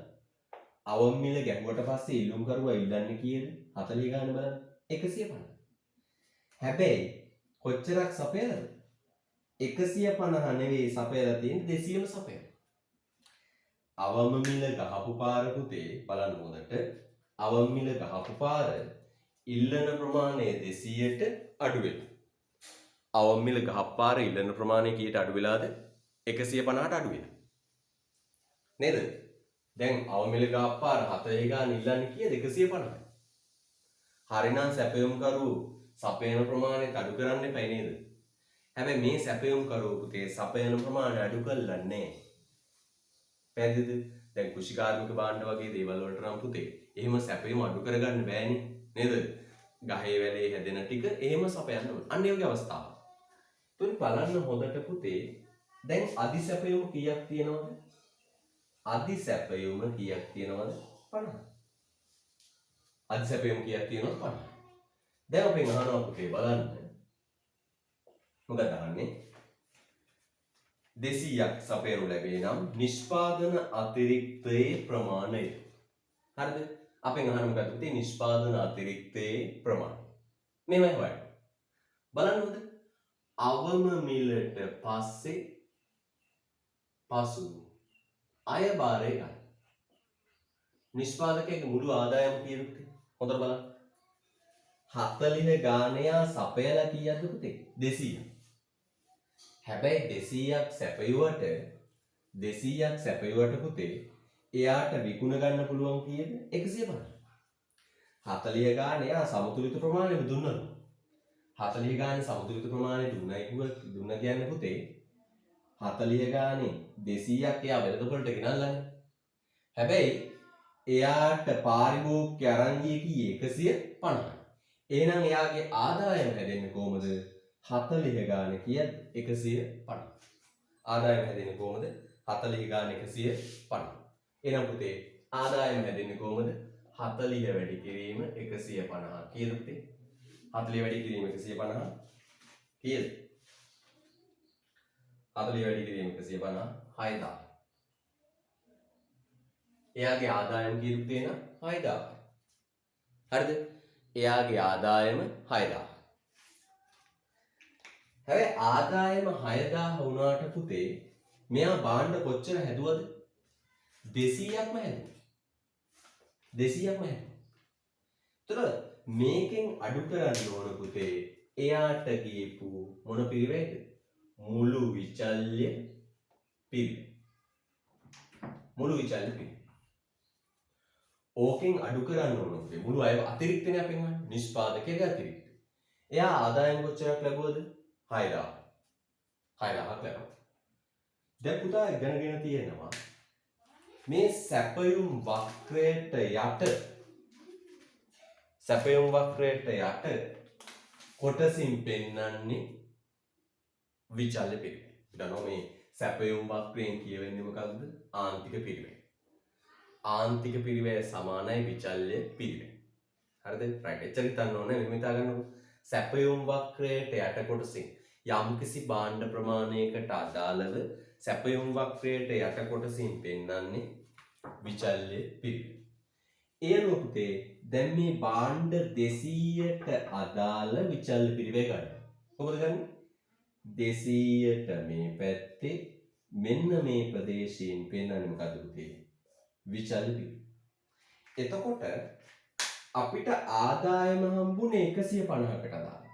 [SPEAKER 1] අවම මිල ගැහුවට පස්සේ ඉල්ලුම් කරුවා ඉල්ලන්නේ කීයද? 40 ගාන බලන්න. 150. හැබැයි කොච්චරක් සපයලාද? 150 නෙවෙයි සපයලා තියෙන්නේ 200ම සපයලා. අවම මිල ගහපු පාර පුතේ බලන්න හොඳට. අවම මිල ගහපු පාර ඉල්ලන ප්‍රමාණය 200ට අඩු වෙනවා. අවම මිල ගහපු පාර ඉල්ලන ප්‍රමාණය කීයට අඩු වෙලාද? 150ට අඩු වෙනවා. නේද? දැන් අවම මිල ගහපු පාර 40 ගාන ඉල්ලන්නේ කීයද? 150යි. හරිනම් සැපයුම් කරු සපයන ප්‍රමාණය අඩු කරන්න එපා නේද? හැබැයි මේ සැපයුම් කරු පුතේ සපයන ප්‍රමාණය අඩු කරලා නැහැ. පැහැදිලිද? දැන් කුෂිකාර්මික භාණ්ඩ වගේ දේවල් වලට නම් පුතේ එහෙම සැපයුම අඩු කරගන්න බෑනේ නේද? ගහේ වැලේ හැදෙන ටික එහෙම සපයන්න ඕන. අන්න ඒ වගේ අවස්ථාවක්. තුන් බලන්න හොඳට පුතේ දැන් අදි සැපයුම කීයක් තියෙනවද? අදි සැපයුම කීයක් තියෙනවද? 50. අදි සැපයුම කීයක් තියෙනවද? 50. දැන් අපි අහනවා පුතේ බලන්න. මොකද අහන්නේ? 200ක් සපයනු ලැබේ නම් නිෂ්පාදන අතිරික්තයේ ප්‍රමාණය. හරිද? අපෙන් අහන මොකක්ද පුතේ? නිෂ්පාදන අතිරික්තයේ ප්‍රමාණය. මේවයි හොයන්න. බලන්න හොඳ. අවම මිලට පස්සේ පසු අය බාරය ගන්න. නිෂ්පාදකයාගේ මුළු ආදායම කීයද පුතේ? හොඳට බලන්න. 40 ගානයා සපයලා කීයද පුතේ? 200. හැබැයි 200ක් සැපයුවට පුතේ එයාට විකුණ ගන්න පුළුවන් කීයද? 150. 40 ගානේ යා සමතුලිත ප්‍රමාණය දුන්නලු. 40 ගානේ සමතුලිත ප්‍රමාණය දුන්න කියන්නේ පුතේ 40 ගානේ 200ක් එයා වෙළඳපොළට ගෙනල්ලානේ. හැබැයි එයාට පාරිභෝගිකය අරන් ගියේ කීයේ 150. එහෙනම් එයාගේ ආදායම හැදෙන්නේ කොහමද? 40 ගාන කීයද? 150. ආදායම හැදෙන්නේ කොහමද? 40 ගාන 150. එහෙනම් පුතේ ආදායම හැදෙන්නේ කොහමද? 40 වැඩි කිරීම 150. කීයද පුතේ? 40 වැඩි කිරීම 150 කීයද? 40 වැඩි කිරීම 150 6000. එයාගේ ආදායම කීයද පුතේ? 6000. හරිද? එයාගේ ආදායම 6000. හැබැයි ආදායම 6000 වුණාට පුතේ මෙයා භාණ්ඩ කොච්චර හැදුවද? 200ක්ම හැදුවා. 200ක්ම හැදුවා. ඒතර මේකෙන් අඩු කරන්න ඕන පුතේ එයාට ගියපු මොන පිරිවැයද? මුළු විචල්්‍ය පිරිවැය. මුළු විචල්්‍ය පිරිවැය. ඕකෙන් අඩු කරන්න ඕන පුතේ මුළු අය අතිරික්තනේ අපෙන් ගන්න. නිෂ්පාදකයාගේ අතිරික්ත. එයා ආදායම කොච්චරක් ලැබුවද? 6000. 6000ක් ලැබුවා. දැන් පුතා ඉගෙනගෙන තියෙනවා මේ සැපයුම් වක්‍රයට යට කොටසින් පෙන්වන්නේ විචල්්‍ය පිරිවැය. දන්නවා මේ සැපයුම් වක්‍රයෙන් කියවෙන්නේ මොකක්ද? ආන්තික පිරිවැය. ආන්තික පිරිවැය සමානයි විචල්්‍ය පිරිවැය. හරිද? රයිට්. එච්චර හිතන්න ඕනේ. මෙහෙම හිතා ගන්නකො. සැපයුම් වක්‍රයට යට කොටසින් යම්කිසි භාණ්ඩ ප්‍රමාණයකට අදාළව සැපයුම් වක්‍රයට යට කොටසින් පෙන්වන්නේ විචල්්‍ය පිරිවැය. එයන පුතේ දැන් මේ භාණ්ඩ 200ට අදාළ විචල්්‍ය පිරිවැය ගන්න. කොහොමද ගන්නේ? 200ට මේ පැත්තේ මෙන්න මේ ප්‍රදේශයෙන් පෙන්වන්නේ මොකද්ද පුතේ? විචල්්‍ය පිරිවැය. එතකොට අපිට ආදායම හම්බුනේ 150කට අදාළ.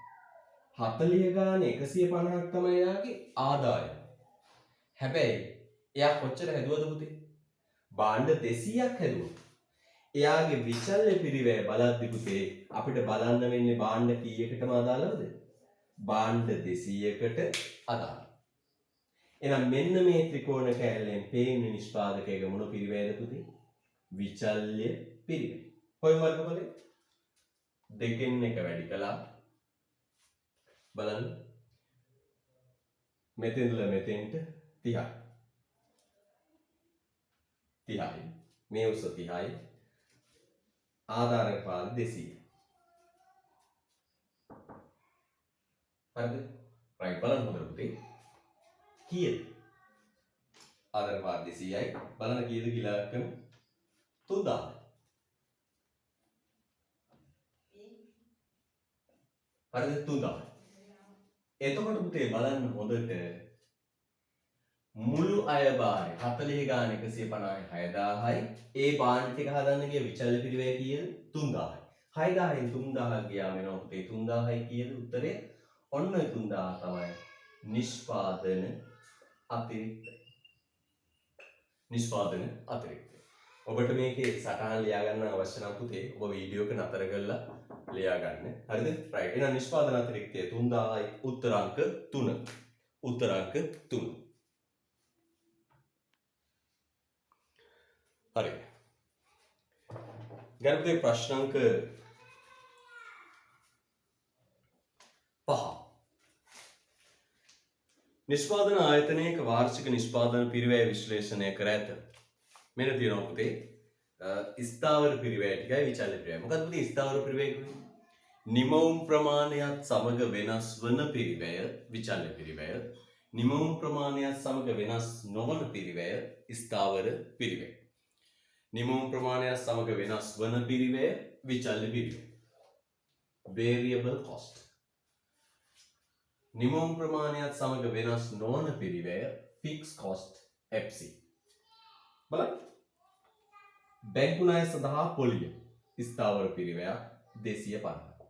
[SPEAKER 1] 40 ගාන 150ක් තමයි එයාගේ ආදායම. හැබැයි එයා කොච්චර හැදුවද පුතේ? භාණ්ඩ 200ක් හැදුවා. එයාගේ විචල්්‍ය පිරිවැය බලද්දි පුතේ අපිට බලන්න වෙන්නේ භාණ්ඩ කීයකටම අදාළවද? භාණ්ඩ 200කට අදාළයි. එහෙනම් මෙන්න මේ ත්‍රිකෝණ කෑල්ලෙන් පේන නිෂ්පාදකයේ මොන පිරිවැයද පුතේ? විචල්්‍ය පිරිවැය. කොයින් වර්ගඵලය? දෙකෙන් එක වැඩි කළා. බලන්න. මෙතෙන් ඉඳලා මෙතෙන්ට 30යි. 30යි. මේ උස 30යි. ආධාරක පාද 200. හරිද? right බලන්න හොඳට පුතේ. කීයද? ආධාරක පාද 200යි. බලන්න කීයද කියලා ගන්න. 3000. හරිද? 3000. එතකොට පුතේ බලන්න හොඳට මුළු අය භාරය 40 ගාන 150යි 6000යි. ඒ භාණ්ඩ ටික හදන්න ගිය විචල්්‍ය පිරිවැය කීයද? 3000යි. 6000න් 3000ක් ගියාම එනවා පුතේ 3000යි කීයද උත්තරේ? ඔන්න 3000 තමයි නිෂ්පාදන අතිරික්තය. නිෂ්පාදන අතිරික්තය. ඔබට මේකේ සටහන් ලියා ගන්න අවශ්‍ය නම් පුතේ ඔබ වීඩියෝ එක නතර කරලා ලියා ගන්න. හරිද? right. එහෙනම් නිෂ්පාදන අතිරික්තය 3000යි උත්තර අංක 3. උත්තර අංක 3. හරි. ගරුතේ ප්‍රශ්න අංක 5. නිෂ්පාදන ආයතනයක වාර්ෂික නිෂ්පාදන පිරිවැය විශ්ලේෂණය කර ඇත. මෙන්න තියෙනවා පුතේ ස්ථාවර පිරිවැය ටිකයි විචල්්‍ය පිරිවැය. මොකක්ද පුතේ ස්ථාවර පිරිවැය කියන්නේ? නිමවුම් ප්‍රමාණයත් සමග වෙනස් වන පිරිවැය විචල්්‍ය පිරිවැය. නිමවුම් ප්‍රමාණයත් සමග වෙනස් නොවන පිරිවැය ස්ථාවර පිරිවැය. නිමවුම් ප්‍රමාණයත් සමග වෙනස් වන පිරිවැය විචල්්‍ය පිරිවැය. variable cost. නිමවුම් ප්‍රමාණයත් සමග වෙනස් නොවන පිරිවැය fixed cost FC. බලන්න. බැංකු ණය සඳහා පොලිය ස්ථාවර පිරිවැයක් 250.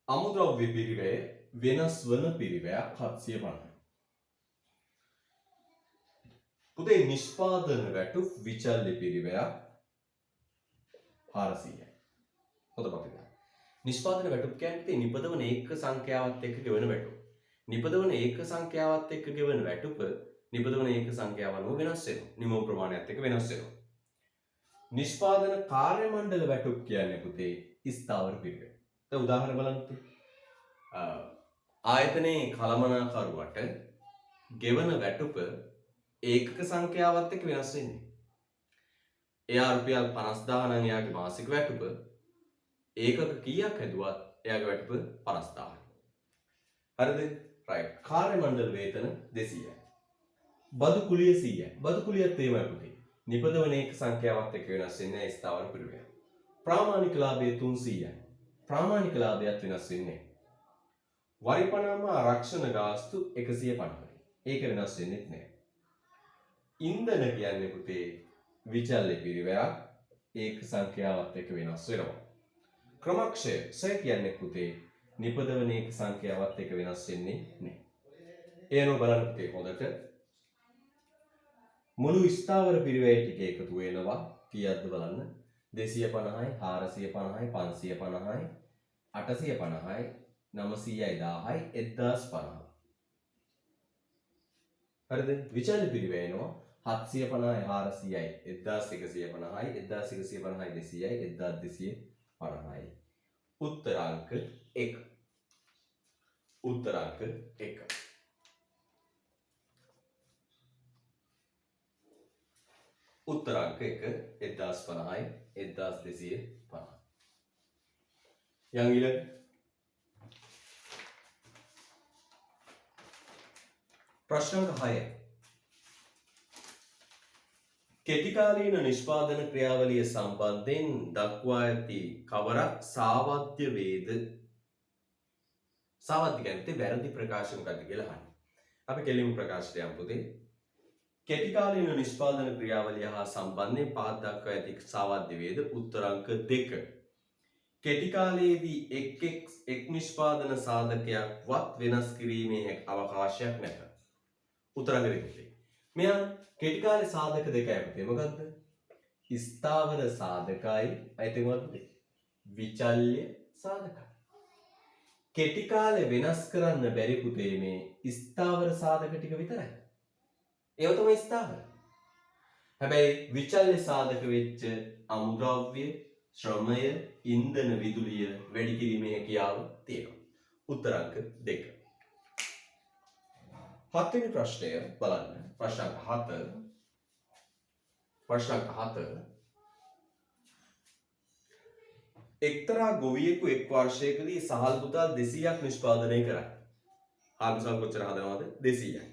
[SPEAKER 1] අමුද්‍රව්‍ය පිරිවැය වෙනස් වන පිරිවැයක් 750. පුතේ නිෂ්පාදන වැටුප් විචල්්‍ය පිරිවැයක් 400යි. හොඳට මතක ගන්න. නිෂ්පාදන වැටුප් කියන්නේ නිපදවන ඒක සංඛ්‍යාවත් එක්ක ගෙවන වැටුප. නිපදවන ඒක සංඛ්‍යාවත් එක්ක ගෙවන වැටුප නිපදවන ඒක සංඛ්‍යාව අනුව වෙනස් වෙනවා. නිමවුම් ප්‍රමාණයත් එක්ක වෙනස් වෙනවා. නිෂ්පාදන කාර්ය මණ්ඩල වැටුප් කියන්නේ පුතේ ස්ථාවර පිරිවැය. දැන් උදාහරණ බලන්න පුතේ. ආයතනයේ කළමනාකරුවට ගෙවන වැටුප ඒකක සංඛ්‍යාවත් එක්ක වෙනස් වෙන්නේ. එයා රුපියල් 50000 නම් එයාගේ මාසික වැටුප ඒකක කීයක් හැදුවත් එයාගේ වැටුප 50000යි. හරිද? right. කාර්ය මණ්ඩල වේතන 200යි. බදු කුලිය 100යි. බදු කුලියත් එහෙමයි පුතේ. නිපදවන ඒක සංඛ්‍යාවත් එක්ක වෙනස් වෙන්නේ ස්ථාවර පිරිවැය. ප්‍රාමාණික ලාභය 300යි. ප්‍රාමාණික ලාභයත් වෙනස් වෙන්නේ නැහැ. වරිපණාම ආරක්ෂණ ගාස්තු 150යි. ඒක වෙනස් වෙන්නේ නැහැ. ඉන්ධන කියන්නේ පුතේ විචල්්‍ය පිරිවැයක් ඒක සංඛ්‍යාවත් එක්ක වෙනස් වෙනවා. ක්‍රමක්ෂය ස කියන්නේ පුතේ නිපදවන ඒක සංඛ්‍යාවත් එක්ක වෙනස් වෙන්නේ නැහැ. ඒ අනුව බලන්න පුතේ හොඳට මුළු ස්ථාවර පිරිවැය ටික එකතු වෙනවා කීයක්ද බලන්න 250යි 450යි 550යි 850යි 900යි 1000යි 1050. හරිද? විචල්්‍ය පිරිවැය එනවා 750යි 400යි 1150යි 1150යි 200යි 1250යි. උත්තර අංක 1. උත්තර අංක 1. උත්තර අංක 1 1050යි 1250. යන් ඊළඟ ප්‍රශ්න අංක 6. කෙටිකාලීන නිෂ්පාදන ක්‍රියාවලිය සම්බන්ධයෙන් දක්වා ඇති කවරක් සාවද්‍ය වේද? සාවද්‍ය කියන්නේ වැරදි ප්‍රකාශ මොකක්ද කියලා අහන්නේ. අපි කෙලින්ම ප්‍රකාශයට යමු පුතේ. කෙටිකාලීන නිෂ්පාදන ක්‍රියාවලිය හා සම්බන්ධයෙන් පහත දක්වා ඇති සාවද්‍ය වේද? උත්තර අංක 2. කෙටි කාලයේදී එක් නිෂ්පාදන සාධකයක්වත් වෙනස් කිරීමේ අවකාශයක් නැත. උත්තරංග දෙකේ. මෙයා කෙටි කාලේ සාධක දෙකයි පුතේ. මොකද්ද? ස්ථාවර සාධකයි අයිති මොකද්ද? විචල්්‍ය සාධකයි. කෙටි කාලේ වෙනස් කරන්න බැරි පුතේ මේ ස්ථාවර සාධක ටික විතරයි. ඒව තමයි ස්ථාවර. හැබැයි විචල්්‍ය සාධක වෙච්ච අමුද්‍රව්‍ය, ශ්‍රමය, ඉන්ධන, විදුලිය වැඩි කිරීමේ හැකියාව තියෙනවා. උත්තරංක 2. හත්වෙනි ප්‍රශ්නය බලන්න. ප්‍රශ්න 7. එක්තරා ගොවියෙකු එක් වර්ෂයකදී සහල් පුතා 200ක් නිෂ්පාදනය කරයි. ආගසල් කොච්චර හදනවද? 200යි.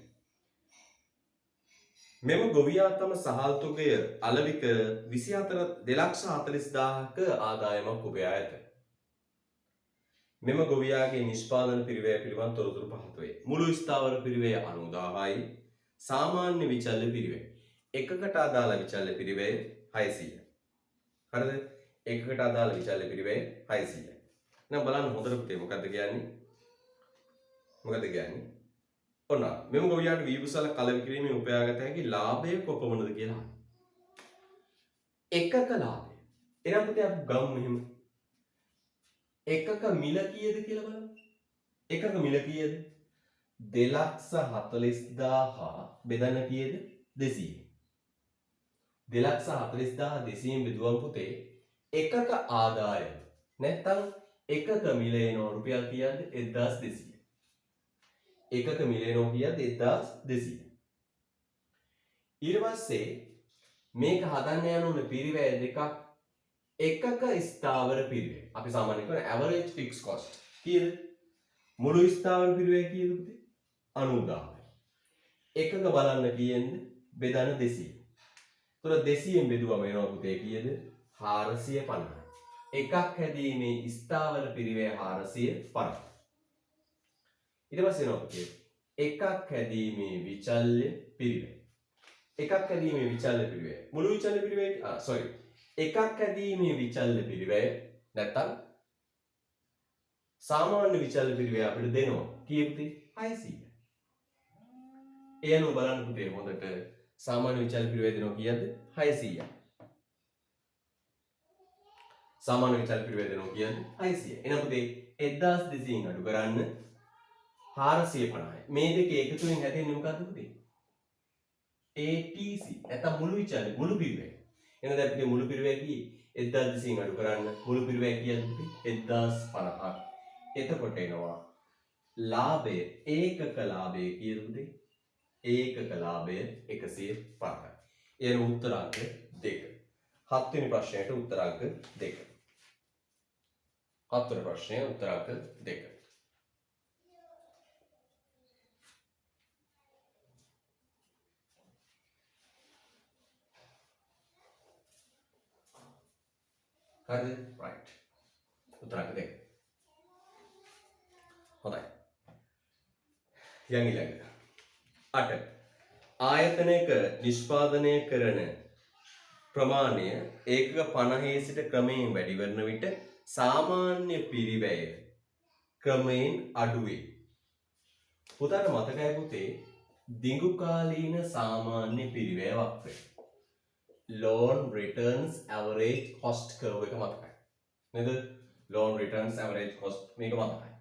[SPEAKER 1] මෙම ගොවියා තම සහල් තුගය අලෙවි කර 2,40,000ක ආදායමක් උපයා ඇත. මෙම ගොවියාගේ නිෂ්පාදන පිරිවැය පිළිබඳ තොරතුරු පහත වේ. මුළු ස්ථාවර පිරිවැය 90,000යි. සාමාන්‍ය විචල්්‍ය පිරිවැය. එකකට අදාළ විචල්්‍ය පිරිවැය 600යි. හරිද? එකකට අදාළ විචල්්‍ය පිරිවැය 600යි. එහෙනම් බලන්න හොඳට පුතේ මොකද්ද කියන්නේ? ඔන්න මෙම ගොවියාට වීබුසල කලවි කිරීමෙන් උපයාගත හැකි ලාභය කොපමණද කියලා. එකක ලාභය. එහෙනම් පුතේ අපි ගමු මෙහෙම. එකක මිල කීයද කියලා බලමු. එකක මිල කීයද? 2,40,000 බෙදන්න කීයද? 200. 2,40,000 200න් බෙදුවම පුතේ එකක ආදායම නැත්තම් එකක මිල එනවා රුපියල් කීයද? 1,200. එකක මිල එනවා කීයද? 1,200. ඊට පස්සේ මේක හදන්න යන උන පිරිවැය දෙකක්. එකක ස්ථාවර පිරිවැය. අපි සාමාන්‍යයෙන් කරන average fixed cost. කීයද? මුළු ස්ථාවර පිරිවැය කීයද පුතේ? 90,000. එකක බලන්න කීයෙන්ද? බෙදන්න 200. ඒතර 200න් බෙදුවම එනවා පුතේ කීයද? 450. එකක් හැදීමේ ස්ථාවර පිරිවැය 450. ඊට පස්සේ එනවා පුතේ එකක් හැදීමේ විචල්්‍ය පිරිවැය. එකක් හැදීමේ විචල්්‍ය පිරිවැය. මුළු විචල්්‍ය පිරිවැය එකක් හැදීමේ විචල්්‍ය පිරිවැය නැත්තම් සාමාන්‍ය විචල්්‍ය පිරිවැය අපිට දෙනවා කීයද පුතේ? 600. ඒ අනුව බලන්න පුතේ හොඳට සාමාන්‍ය විචල්්‍ය පිරිවැය දෙනවා කීයද? 600යි. සාමාන්‍ය විචල්්‍ය පිරිවැය දෙනවා කීයද? 600. එහෙනම් පුතේ 1,200න් අඩු කරන්න 450යි. මේ දෙක එකතුවෙන් හැදෙන්නේ මොකද්ද පුතේ? ATC. නැත්නම් මුළු විචල්්‍ය මුළු පිරිවැය. එහෙනම් දැන් පුතේ මුළු පිරිවැය කීයේ? 1,200න් අඩු කරන්න මුළු පිරිවැය කීයද පුතේ? 1,050ක්. එතකොට එනවා ලාභය ඒකක ලාභය කීයද පුතේ? ඒකක ලාභය 150යි. එන උත්තරාංක 2. 7 වෙනි ප්‍රශ්නයට උත්තරාංක 2. 7 වෙනි ප්‍රශ්නය උත්තරාංක 2. හරිද? right. උත්තරාංක 2. හොඳයි. ඊළඟ 8. ආයතනයක නිෂ්පාදනය කරන ප්‍රමාණය ඒකක 50 සිට ක්‍රමයෙන් වැඩි වන විට සාමාන්‍ය පිරිවැය ක්‍රමයෙන් අඩු වේ. පුතාට මතකයි පුතේ දිගුකාලීන සාමාන්‍ය පිරිවැය වක්‍රය. loan returns average cost curve එක මතකයි. නේද? loan returns average cost මේක මතකයි.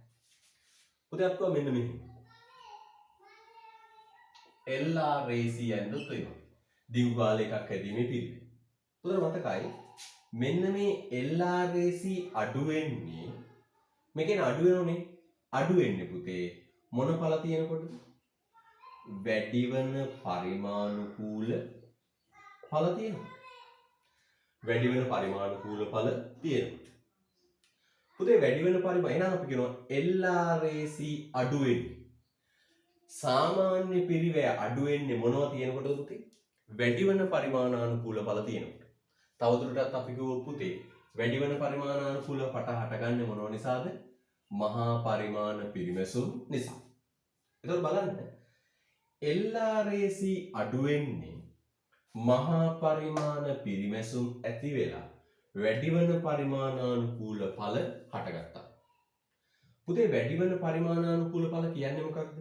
[SPEAKER 1] පුතේ අප්පුවා මෙන්න මෙහෙම. LRAC යනදොත් වෙනවා. දිගු කාලයකක් හැදීමේ පිරිවැය. පුතේ මතකයි මෙන්න මේ LRAC අඩු වෙන්නේ මේකෙන් අඩු වෙනෝනේ. අඩු වෙන්නේ පුතේ මොන ඵල තියෙනකොටද? වැඩි වෙන පරිමාණුකූල ඵල තියෙනවා. වැඩි වෙන පරිමාණුකූල ඵල තියෙනවා. පුතේ වැඩි වෙන පරිමාණ එහෙනම් අපි කියනවා LRAC අඩු වෙන්නේ. සාමාන්‍ය පිරිවැය අඩු වෙන්නේ මොනවා තියෙනකොටද පුතේ? වැඩි වෙන පරිමාණානුකූල ඵල තියෙනකොට. තවදුරටත් අපි කිව්වොත් පුතේ වැඩි වෙන පරිමාණානුකූල පට හටගන්නේ මොනව නිසාද? මහා පරිමාණ පිරිමැසුම් නිසා. ඒතකොට බලන්න LRAC අඩු වෙන්නේ මහා පරිමාණ පිරිමැසුම් ඇති වෙලා වැඩිවන පරිමාණානුකූල ඵල හටගත්තා. පුතේ වැඩිවන පරිමාණානුකූල ඵල කියන්නේ මොකක්ද?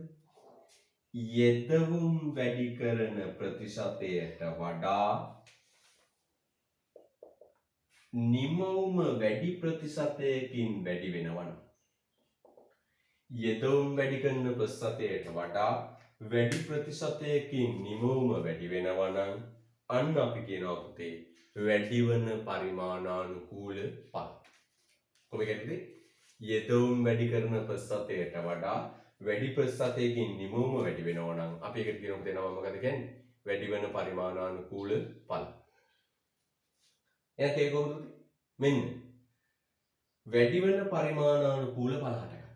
[SPEAKER 1] යෙදවුම් වැඩි කරන ප්‍රතිශතයට වඩා නිමවුම වැඩි ප්‍රතිශතයකින් වැඩි වෙනවා නම් යෙදවුම් වැඩි කරන ප්‍රතිශතයට වඩා වැඩි ප්‍රතිශතයකින් නිමවුම වැඩි වෙනවා නම් අන්න අපි කියනවා පුතේ වැඩිවන පරිමාණානුකූල ඵල. කොහොමද? යෙදවුම් වැඩි කරන ප්‍රතිශතයට වඩා වැඩි ප්‍රතිශතයකින් නිමවුම වැඩි වෙනවා නම් අපි ඒකට කියනවා පුතේ නම මොකද කියන්නේ? වැඩිවන පරිමාණානුකූල ඵල. එයා කියේ කොහොමද? මෙන්න වැඩිවන පරිමාණානුකූල ඵල හටගන්න.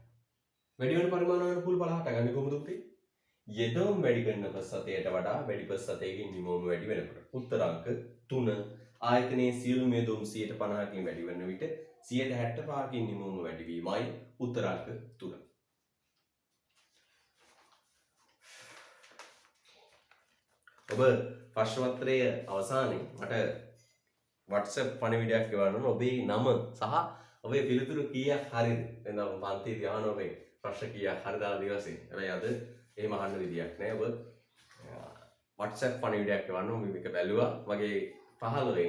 [SPEAKER 1] වැඩිවන පරිමාණානුකූල ඵල හටගන්නේ කොහොමද පුතේ? යෙදවුම් වැඩි කරන ප්‍රතිශතයට වඩා වැඩි ප්‍රතිශතයකින් නිමවුම වැඩි වෙනකොට. උත්තරාංක 3 ආයතනයේ සියලුම යෙදවුම් 50%කින් වැඩි වෙන විට 75%කින් නිමවුම වැඩි වීමයි උත්තරාංක 3. ඔබ ප්‍රශ්න පත්‍රයේ අවසානයේ මට WhatsApp පණිවිඩයක් ගෙවන්න ඕන. ඔබේ නම සහ ඔබේ පිළිතුරු කීයක් හරිද? දැන් අපි පන්තියේදී අහන ඔබේ ප්‍රශ්න කීයක් හරිද ආදිවාසී. හැබැයි අද එහෙම අහන්න විදියක් නෑ. ඔබ WhatsApp පණිවිඩයක් ගෙවන්න ඕන. මේක බැලුවා. මගේ 15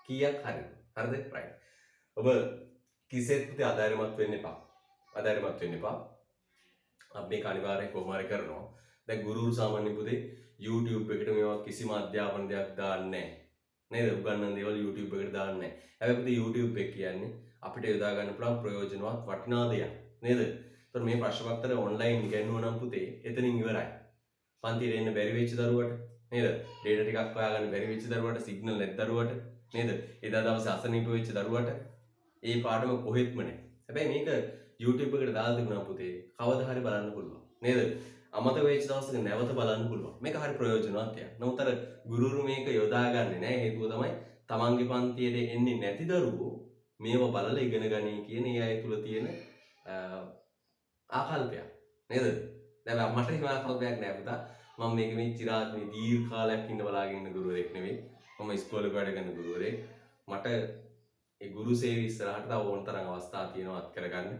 [SPEAKER 1] කීයක් හරිද? හරිද? right. ඔබ කිසිසේත් පුතේ අධෛර්යමත් වෙන්න එපා. අධෛර්යමත් වෙන්න එපා. අපි මේක අනිවාර්යෙන් කොහොම හරි කරනවා. දැන් ගුරුවරු සාමාන්‍ය පුතේ YouTube එකට මේවා කිසිම අධ්‍යාපන දෙයක් දාන්නේ නැහැ. නේද? උගන්වන දේවල් YouTube එකට දාන්නේ නැහැ. හැබැයි පුතේ YouTube එක කියන්නේ අපිට යොදා ගන්න පුළුවන් ප්‍රයෝජනවත් වටිනා දෙයක්. නේද? ඒතර මේ ප්‍රශ්න පත්‍රය ඔන්ලයින් ඉගෙනුවා නම් පුතේ එතනින් ඉවරයි. පන්තියට එන්න බැරි වෙච්ච දරුවට නේද? ඩේටා ටිකක් හොයාගන්න බැරි වෙච්ච දරුවට, සිග්නල් නැති දරුවට නේද? එදා දවසේ අසනීප වෙච්ච දරුවට ඒ පාඩම කොහෙත්ම නැහැ. හැබැයි මේක YouTube එකට දාලා තිබුණා පුතේ කවදා හරි බලන්න පුළුවන්. නේද? අමතක වෙච්ච දවසක නැවත බලන්න පුළුවන්. මේක හරි ප්‍රයෝජනවත් දෙයක්. නමුත් අර ගුරුවරු මේක යොදාගන්නේ නැහැ. හේතුව තමයි තමන්ගේ පන්තියට එන්නේ නැති දරුවෝ මේව බලලා ඉගෙන ගනී කියන ඒ අය තුල තියෙන ආකල්පයක්. නේද? දැන් මට එහෙම ආකල්පයක් නැහැ පුතා. මම මේක මේ චිරාත් මේ දීර්ඝ කාලයක් ඉන්න බලාගෙන ඉන්න ගුරුවරයෙක් නෙවෙයි. මම ඉස්කෝලේ වැඩ කරන ගුරුවරයෙක්. මට ඒ ගුරු සේවය ඉස්සරහට තව ඕන තරම් අවස්ථා තියෙනවා අත් කරගන්න.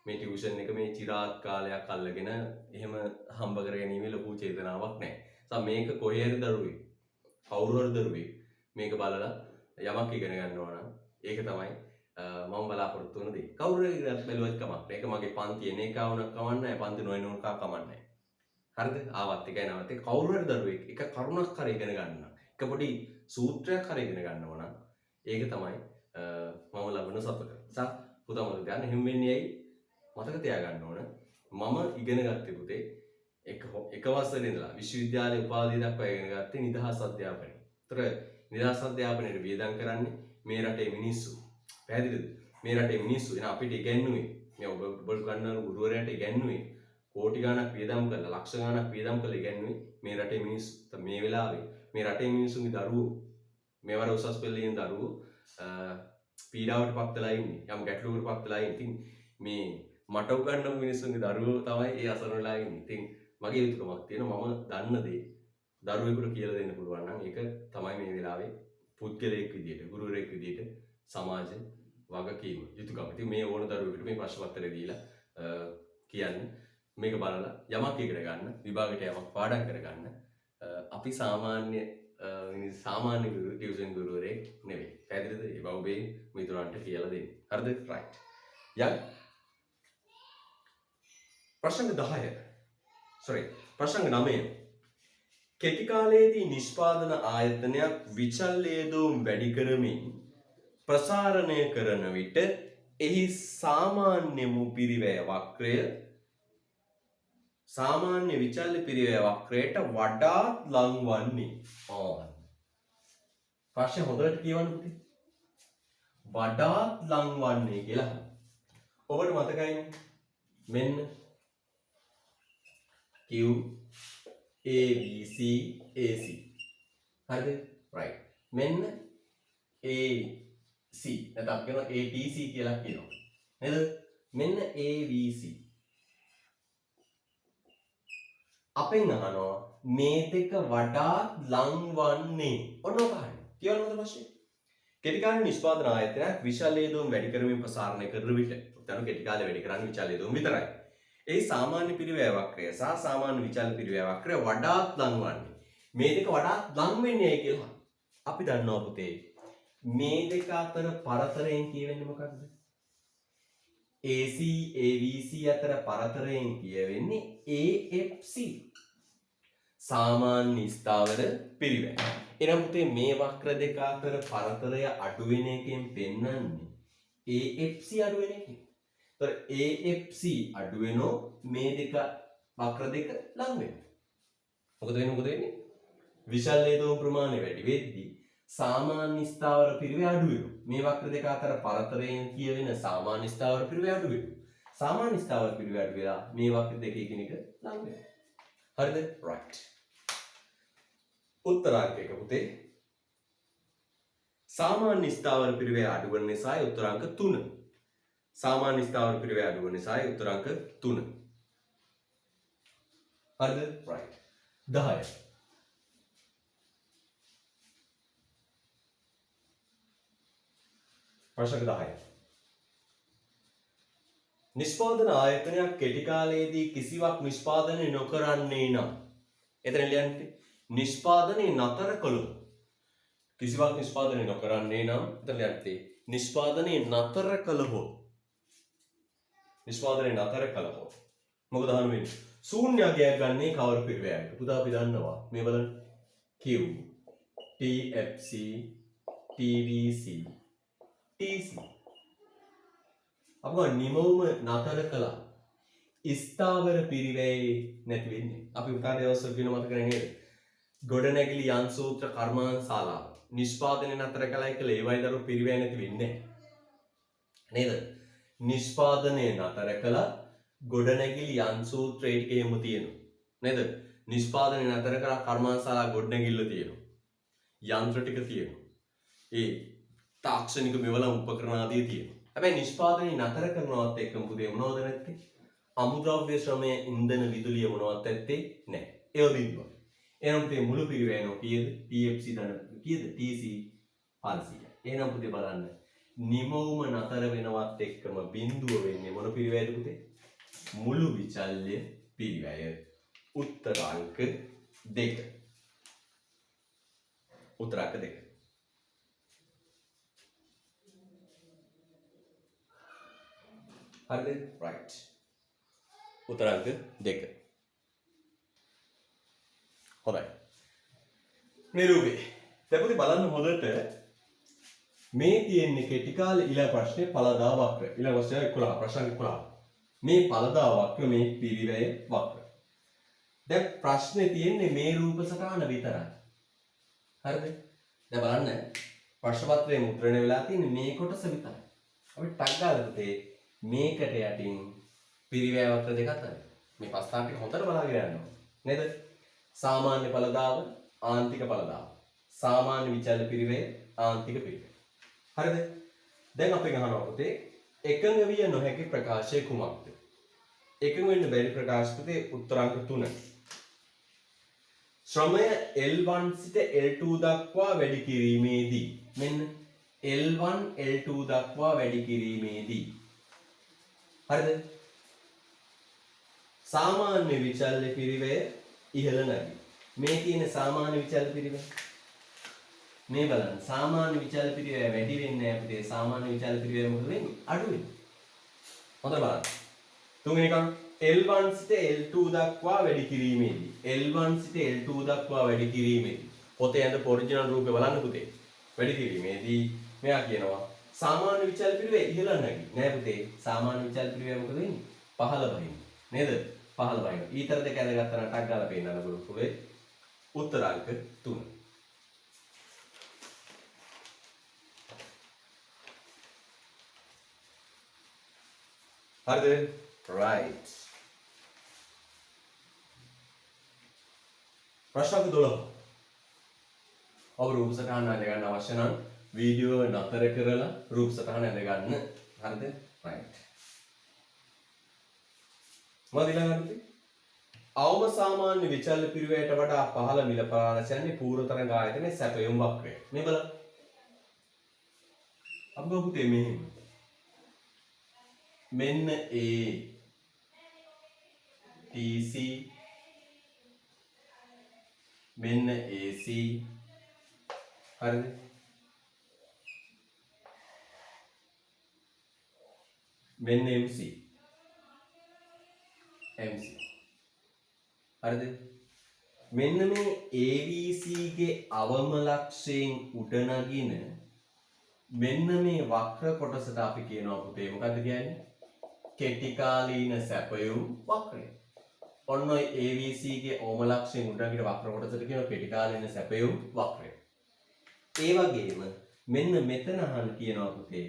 [SPEAKER 1] මේ ටියුෂන් එක මේ චිරාත් කාලයක් අල්ලගෙන එහෙම හම්බ කරගැනීමේ ලොකු චේතනාවක් නැහැ. මේක කොහේ හරි දරුවෙක් කවුරු හරි දරුවෙක් මේක බලලා යමක් ඉගෙන ගන්නවා නම් ඒක තමයි මම බලාපොරොත්තු වෙන දේ. කවුරු හරි බැලුවත් කමක් නැහැ. ඒක මගේ පන්ති එන එක වුණා කමක් නැහැ. පන්ති නොයන උනක කමක් නැහැ. හරිද? ආවත් එකයි නැවත් එක කවුරු හරි දරුවෙක් එක කරුණක් හරි ඉගෙන ගන්න. එක පොඩි සූත්‍රයක් හරි ඉගෙන ගන්නවා නම් ඒක තමයි මම ලබන සතුට. පුතා මතක තියාගන්න එහෙම වෙන්නේ ඇයි? මතක තියාගන්න ඕන මම ඉගෙන ගත්තේ පුතේ එක වසරේ ඉඳලා විශ්වවිද්‍යාලයේ උපාධිය දක්වා ඉගෙන ගත්තේ නිදහස් අධ්‍යාපනය. ඒතර නිදහස් අධ්‍යාපනයේ වියදම් කරන්නේ මේ රටේ මිනිස්සු. පැහැදිලිද? මේ රටේ මිනිස්සු එන අපිට ඉගෙනුවේ මේ ඔබ ගන්නන ගුරුවරයාට ඉගෙනුවේ කෝටි ගණක් වියදම් කරලා ලක්ෂ ගණක් වියදම් කරලා ඉගෙනුවේ මේ රටේ මිනිස්සු. මේ වෙලාවේ මේ රටේ මිනිස්සුන්ගේ දරුවෝ මේවර උසස් පෙළේ ඉන්න දරුවෝ පීඩාවට පත් වෙලා ඉන්නේ. යම් ගැටලුවකට පත් වෙලා ඉන්නේ. ඉතින් මේ මට උගන්වන මිනිස්සුන්ගේ දරුවෝ තමයි ඒ අසරණ වෙලා ඉන්නේ. ඉතින් මගේ යුතුකමක් තියෙනවා මම දන්න දේ දරුවෙකුට කියලා දෙන්න පුළුවන් නම් ඒක තමයි මේ වෙලාවේ පුද්ගලයෙක් විදියට, ගුරුවරයෙක් විදියට සමාජ වගකීම යුතුකම. ඉතින් මේ ඕන දරුවෙකුට මේ ප්‍රශ්න පත්‍රය දීලා කියන්නේ මේක බලලා යමක් ඉගෙන ගන්න, විභාගයට යමක් පාඩම් කරගන්න. අපි සාමාන්‍ය ටියුෂන් ගුරුවරයෙක් නෙවෙයි. පැහැදිලිද? ඒ බව ඔබේ මිතුරන්ට කියලා දෙන්න. හරිද? right. යන්න ප්‍රශ්න 10. ප්‍රශ්න 9. කෙටි කාලයේදී නිෂ්පාදන ආයතනයක් විචල්්‍යයේදෝම් වැඩි කරමින් ප්‍රසාරණය කරන විට එහි සාමාන්‍ය පිරිවැය වක්‍රය සාමාන්‍ය විචල්්‍ය පිරිවැය වක්‍රයට වඩාත් ලං වන්නේ. ප්‍රශ්න හොඳට කියවන්න පුතේ. වඩාත් ලං වන්නේ කියලා. ඔබට මතකයිනේ මෙන්න Q A B C AC හරිද? right. මෙන්න AC නැත්නම් අපි කියනවා ATC කියලා කියනවා. නේද? මෙන්න ABC. අපෙන් අහනවා මේ දෙක වඩා ලං වන්නේ. ඔන්න ඔක අහන්නේ. කියවන්නද ප්‍රශ්නේ? කෙටි කාල නිෂ්පාදන ආයතනයක් විශාල හේතුන් වැඩි කරමින් ප්‍රසාරණය කරන විට උත්තර කෙටි කාලේ වැඩි කරන්නේ විශාල හේතුන් විතරයි. ඒ සාමාන්‍ය පිරිවැය වක්‍රය සහ සාමාන්‍ය විචාල පිරිවැය වක්‍රය වඩාත් ලං වන්නේ. මේ දෙක වඩාත් ලං වෙන්නේ ඇයි කියලා අපි දන්නවා පුතේ. මේ දෙක අතර පරතරයෙන් කියවෙන්නේ මොකක්ද? AC AVC අතර පරතරයෙන් කියවෙන්නේ AFC. සාමාන්‍ය ස්ථාවර පිරිවැය. එනම් පුතේ මේ වක්‍ර දෙක අතර පරතරය අඩු වෙන එකෙන් පෙන්වන්නේ AFC අඩු වෙන එකෙන්. तर AFC අඩු වෙනෝ මේ දෙක වක්‍ර දෙක ලං වෙනවා. මොකද වෙන්නේ? විශාල හේතුන් ප්‍රමාණය වැඩි වෙද්දී සාමාන්‍ය ස්ථාවර පිරිවැය අඩු වෙනවා. මේ වක්‍ර දෙක අතර පරතරයෙන් කියවෙන සාමාන්‍ය ස්ථාවර පිරිවැය අඩු වෙනවා. සාමාන්‍ය ස්ථාවර පිරිවැය අඩු වෙලා මේ වක්‍ර දෙක එකිනෙක ලං වෙනවා. හරිද? right. උත්තරාංක එක පුතේ. සාමාන්‍ය ස්ථාවර පිරිවැය අඩු වෙන නිසා උත්තරාංක 3. සාමාන්‍ය ස්ථාවර පිරිවැය අඩු වෙන නිසා උත්තරාංක 3. හරිද? right. 10. ප්‍රශ්න 10. නිෂ්පාදන ආයතනයක් කෙටි කාලයේදී කිසිවක් නිෂ්පාදනය නොකරන්නේ නම් එතන ලියන්නේ නිෂ්පාදනය නතර කළොත් කිසිවක් නිෂ්පාදනය නොකරන්නේ නම් එතන ලියන්නේ නිෂ්පාදනය නතර කළහොත් මොකද අහන්න වෙන්නේ ශූන්‍ය අගයක් ගන්නේ කවර පිරිවැයකට පුතා අපි දන්නවා මේ බලන්න Q TFC TVC TC අපගො නිමවුම නතර කළා ස්ථාවර පිරිවැයේ නැති වෙන්නේ අපි උදාහරණ දවසක් වෙන මතක නේද ගොඩනැගිලි යන්ත්‍ර කර්මාන්තශාලාව නිෂ්පාදනය නතර කළයි කියලා ඒවයි දරු පිරිවැය නැති වෙන්නේ නේද නිෂ්පාදනය නතර කළා ගොඩනැගිලි යන්ත්‍ර ටික එහෙම තියෙනවා නේද නිෂ්පාදනය නතර කළා කර්මාන්තශාලා ගොඩනැගිල්ල තියෙනවා යන්ත්‍ර ටික තියෙනවා ඒ තාක්ෂණික මෙවලම් උපකරණ ආදී තියෙනවා. හැබැයි නිෂ්පාදනය නතර කරනවත් එක්කම පුතේ මොනවද නැත්තේ? අමුද්‍රව්‍ය ශ්‍රමය, ඉන්ධන, විදුලිය මොනවත් නැත්තේ නැහැ. ඒව බිඳුවක්. එහෙනම් පුතේ මුළු පිරිවැයනෝ කීයද? TFC ධන කීයද? TC 500. එහෙනම් පුතේ බලන්න. නිමවුම නතර වෙනවත් එක්කම බිඳුව වෙන්නේ මොන පිරිවැයද පුතේ? මුළු විචල්්‍ය පිරිවැය. උත්තරාංක 2. උත්තරාංක 2. හරිද? right. උත්තරාංක 2. හොඳයි. නිරූපේ. දැන් පුතේ බලන්න හොඳට මේ තියෙන්නේ කෙටි කාල ඊළඟ ප්‍රශ්නේ පළදා වක්‍ර. ඊළඟ ප්‍රශ්නේ 11 ප්‍රශ්න 11. මේ පළදා වක්‍ර මේ පිරිවැය වක්‍ර. දැන් ප්‍රශ්නේ තියෙන්නේ මේ රූප සටහන විතරයි. හරිද? දැන් බලන්න ප්‍රශ්න පත්‍රයේ මුද්‍රණය වෙලා තියෙන්නේ මේ කොටස විතරයි. අපි ටක් ගාලා පුතේ මේකට යටින් පිරිවැය වක්‍ර දෙක අතර මේ පස්තාව ටික හොඳට බලාගෙන යන්න ඕනේ නේද? සාමාන්‍ය ඵලදාව, ආන්තික ඵලදාව. සාමාන්‍ය විචල්්‍ය පිරිවැය, ආන්තික පිරිවැය. හරිද? දැන් අපෙන් අහනවා පුතේ එකඟ විය නොහැකි ප්‍රකාශය කුමක්ද? එකඟ වෙන්න බැරි ප්‍රකාශ පුතේ උත්තරාංක 3. ශ්‍රමය L1 සිට L2 දක්වා වැඩි කිරීමේදී මෙන්න L1 L2 දක්වා වැඩි කිරීමේදී හරිද? සාමාන්‍ය විචල්්‍ය පිරිවැය ඉහළ නැගී. මේ තියෙන සාමාන්‍ය විචල්්‍ය පිරිවැය. මේ බලන්න සාමාන්‍ය විචල්්‍ය පිරිවැය වැඩි වෙන්නේ නැහැ පුතේ. සාමාන්‍ය විචල්්‍ය පිරිවැය මොකද වෙන්නේ? අඩු වෙනවා. හොඳ බලන්න. තුන්වෙනි එක L1 සිට L2 දක්වා වැඩි කිරීමේදී L1 සිට L2 දක්වා වැඩි කිරීමේදී පොතේ ඇඳ ඔරිජිනල් රූපේ බලන්න පුතේ. වැඩි කිරීමේදී මෙයා කියනවා සාමාන්‍ය විචල්්‍ය පිරිවැය ඉහළ නැගී. නෑ පුතේ. සාමාන්‍ය විචල්්‍ය පිරිවැය මොකද වෙන්නේ? පහළ බහින්නේ. නේද? පහළ බහිනවා. ඊතර දෙක ඇඳගත්තා නම් ටක් ගාලා පේන්නන ගුරුතුමේ උත්තරාංක 3. හරිද? right. ප්‍රශ්න 12. ඔබ රූප සටහන ඇඳ ගන්න අවශ්‍ය නම් වීඩියෝ නතර කරලා රූප සටහන ඇඳ ගන්න. හරිද? right. මදිලා අවම සාමාන්‍ය විචල්්‍ය පිරිවැයට වඩා පහළ මිල පරාසයන්නේ පූර්ව තරංග ආයතනයේ සැපයුම් වක්‍රය. මේ බලන්න. අපි ගමු පුතේ මෙහෙම. මෙන්න A TC මෙන්න AC හරිද? මෙන්න MC හරිද? මෙන්න මේ ABC ගේ අවම ලක්ෂයෙන් උඩ නගින මෙන්න මේ වක්‍ර කොටසට අපි කියනවා පුතේ මොකද්ද කියන්නේ? කෙටි කාලීන සැපයුම් වක්‍රය. ඔන්න ඔය ABC ගේ අවම ලක්ෂයෙන් උඩ නගින වක්‍ර කොටසට කියනවා කෙටි කාලීන සැපයුම් වක්‍රය. ඒ වගේම මෙන්න මෙතන අහන්න කියනවා පුතේ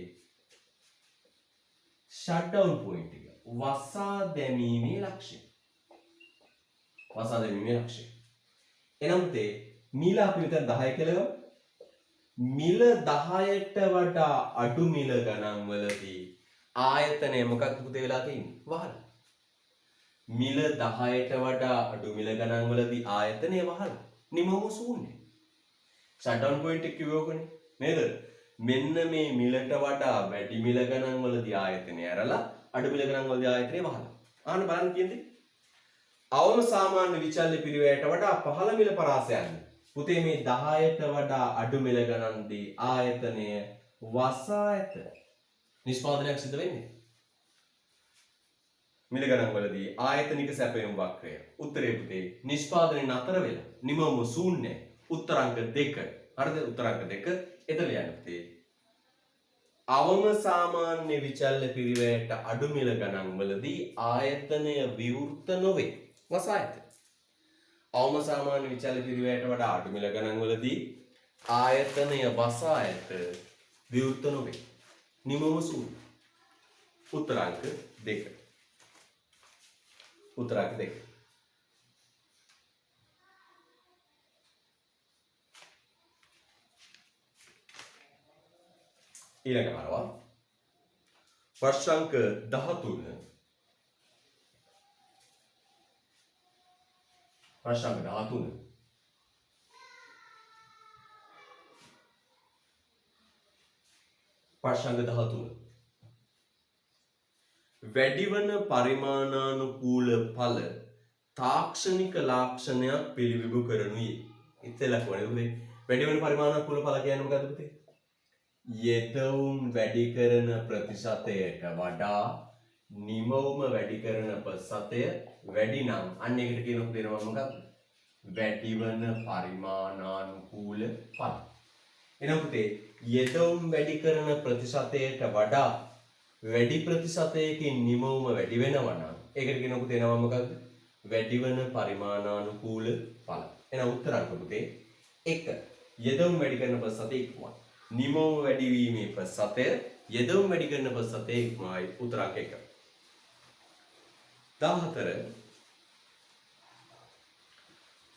[SPEAKER 1] shut down point එක. වසා දැමීමේ ලක්ෂය. වසා දැමීමේ ලක්ෂය. එනම් පුතේ මිල අපි මෙතන 10 කියලා ගමු. මිල 10ට වඩා අඩු මිල ගණන් වලදී ආයතනය මොකක්ද පුතේ වෙලා තියෙන්නේ? වහල. මිල 10ට වඩා අඩු මිල ගණන් වලදී ආයතනය වහල. නිමව ශූන්‍යයි. shut down point එක කිව්වෝකනේ නේද? මෙන්න මේ මිලට වඩා වැඩි මිල ගණන් වලදී ආයතනය ඇරලා අඩු මිල ගණන් වලදී ආයතනය වහල. ආන්න බලන්න කියන්නේ. අවම සාමාන්‍ය විචල්්‍ය පිරිවැයට වඩා පහළ මිල පරාසයන්. පුතේ මේ 10ට වඩා අඩු මිල ගණන්දී ආයතනය වසා ඇත. නිෂ්පාදනයක් සිදු වෙන්නේ. මිල ගණන් වලදී ආයතනික සැපයුම් වක්‍රය. උත්තරේ පුතේ නිෂ්පාදනය නතර වෙලා නිමවම ශූන්‍යයි. උත්තරංක 2. හරිද? උත්තරංක 2 එතන යන්නේ පුතේ. අවම සාමාන්‍ය විචල්්‍ය පිරිවැයට අඩු මිල ගණන් වලදී ආයතනය විවෘත නොවේ. වසා ඇත. අවම සාමාන්‍ය විචල්්‍ය පිරිවැයට වඩා අඩු මිල ගණන් වලදී ආයතනය වසා ඇත. විවෘත නොවේ. නිමවම ශූන්‍ය. උත්තරංක 2. උත්තරංක 2. ඊළඟ පාරවා ප්‍රශ්නාංක 13 ප්‍රශ්නාංක 13 ප්‍රශ්නාංක 13 වැඩිවන පරිමාණානුකූල ඵල තාක්ෂණික ලාක්ෂණයක් පිළිබිඹු කරනුයේ. ඉතලක් වනේ වැඩිවන පරිමාණානුකූල ඵල කියන්නේ මොකද්ද පුතේ? යෙදවුම් වැඩි කරන ප්‍රතිශතයට වඩා නිමවුම වැඩි කරන ප්‍රතිශතය වැඩි නම් අන්න ඒකට කියනොත් දෙනවා මොකක්ද? වැඩිවන පරිමාණානුකූල ඵල. එහෙනම් පුතේ යෙදවුම් වැඩි කරන ප්‍රතිශතයට වඩා වැඩි ප්‍රතිශතයකින් නිමවුම වැඩි වෙනවා නම් ඒකට කියනොත් දෙනවා මොකක්ද? වැඩිවන පරිමාණානුකූල ඵල. එහෙනම් උත්තරංක පුතේ 1 යෙදවුම් වැඩි කරන ප්‍රතිශතය ඉක්මවයි. නිමවුම වැඩි වීමේ ප්‍රතිශතය යෙදවුම් වැඩි කරන ප්‍රතිශතය ඉක්මවයි. උත්තරංක 1. 14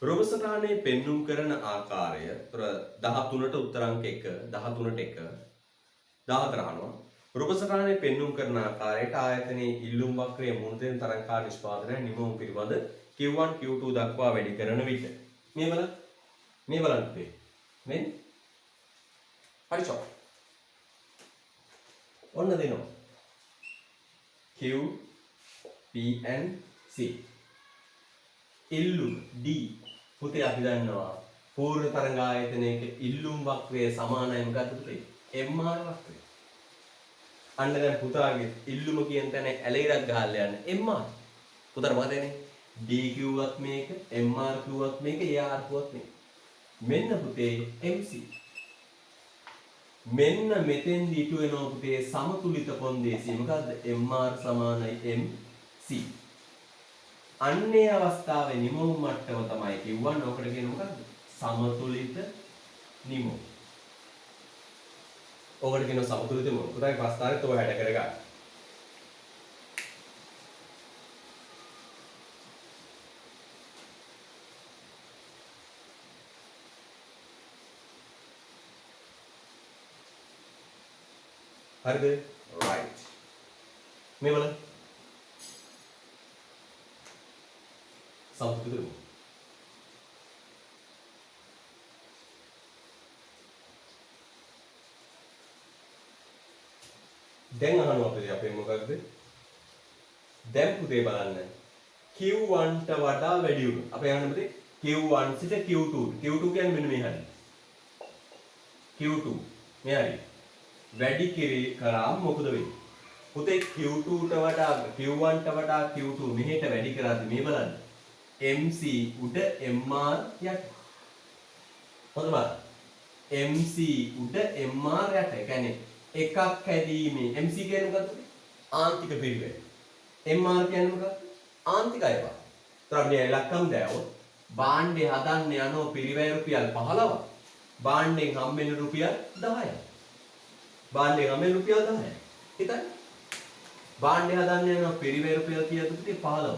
[SPEAKER 1] රොබසටානේ පෙන්눔 කරන ආකාරය 13ට උත්තරංක 1 13ට 1 14 අහනවා. රොබසටානේ පෙන්눔 කරන ආකාරයට ආයතනයේ ඉල්ලුම් වක්‍රයේ මුහුණ දෙන තරංකාර නිෂ්පාදනය නිමවුම පිළිබඳ Q1 Q2 දක්වා වැඩි කරන විට මේ බලන්න මේ හරි චෝ. ඔන්න දෙනවා. Q P and C. ඉල්ලුම් D. පුතේ අපි දන්නවා පූර්ව තරංග ආයතනයක ඉල්ලුම් වක්‍රය සමානයි මොකද්ද පුතේ? MR වක්‍රය. අන්න දැන් පුතාගේ ඉල්ලුම කියන තැන ඇලෙයිරක් ගහලා යන්න MR. පුතාට මතකනේ DQ වත් මේක MR වත් මේක AR වත් මේක. මෙන්න පුතේ MC. මෙන්න මෙතෙන්දි ඉටු වෙනවා පුතේ සමතුලිත කොන්දේසිය මොකද්ද? MR සමානයි MC. අන්නේ අවස්ථාවේ නිමවුම් මට්ටම තමයි කිව්වන්නේ. ඔකට කියන්නේ මොකද්ද? සමතුලිත නිමවුම්. ඔකට කියනවා සමතුලිත නිමවුම්. පුතාගේ ප්‍රස්තාරෙත් ඔය හැඩ කරගන්න. හරිද? right. මේ බලන්න. සමතුලිත නිමවුම්. දැන් අහනවා අපේ මොකක්ද? දැන් පුතේ බලන්න. Q1 ට වඩා වැඩි වුණා. අපි අහන්න පුතේ Q1 සිට Q2. Q2 කියන්නේ මෙන්න මේ හරිය. Q2 මේ හරිය. වැඩි කරාම මොකද වෙන්නේ? පුතේ Q2 ට වඩා Q1 ට වඩා Q2 මෙහෙට වැඩි කරාද මේ බලන්න. MC උඩ MR යට. හොඳ බලන්න. MC උඩ MR යට. ඒ කියන්නේ එකක් හැදීමේ MC කියන්නේ මොකද්ද? ආන්තික පිරිවැය. MR කියන්නේ මොකක්ද? ආන්තික අයවා. ඒතර අපි ඉලක්කම් දැවුවොත් භාණ්ඩය හදන්න යනෝ පිරිවැය රුපියල් 15ක්. භාණ්ඩෙන් හම්බෙන රුපියල් 10ක්. භාණ්ඩෙන් හම්බෙන රුපියල් 10ක්. හිතන්න. භාණ්ඩය හදන්න යනෝ පිරිවැය රුපියල් කීයද? 15ක්.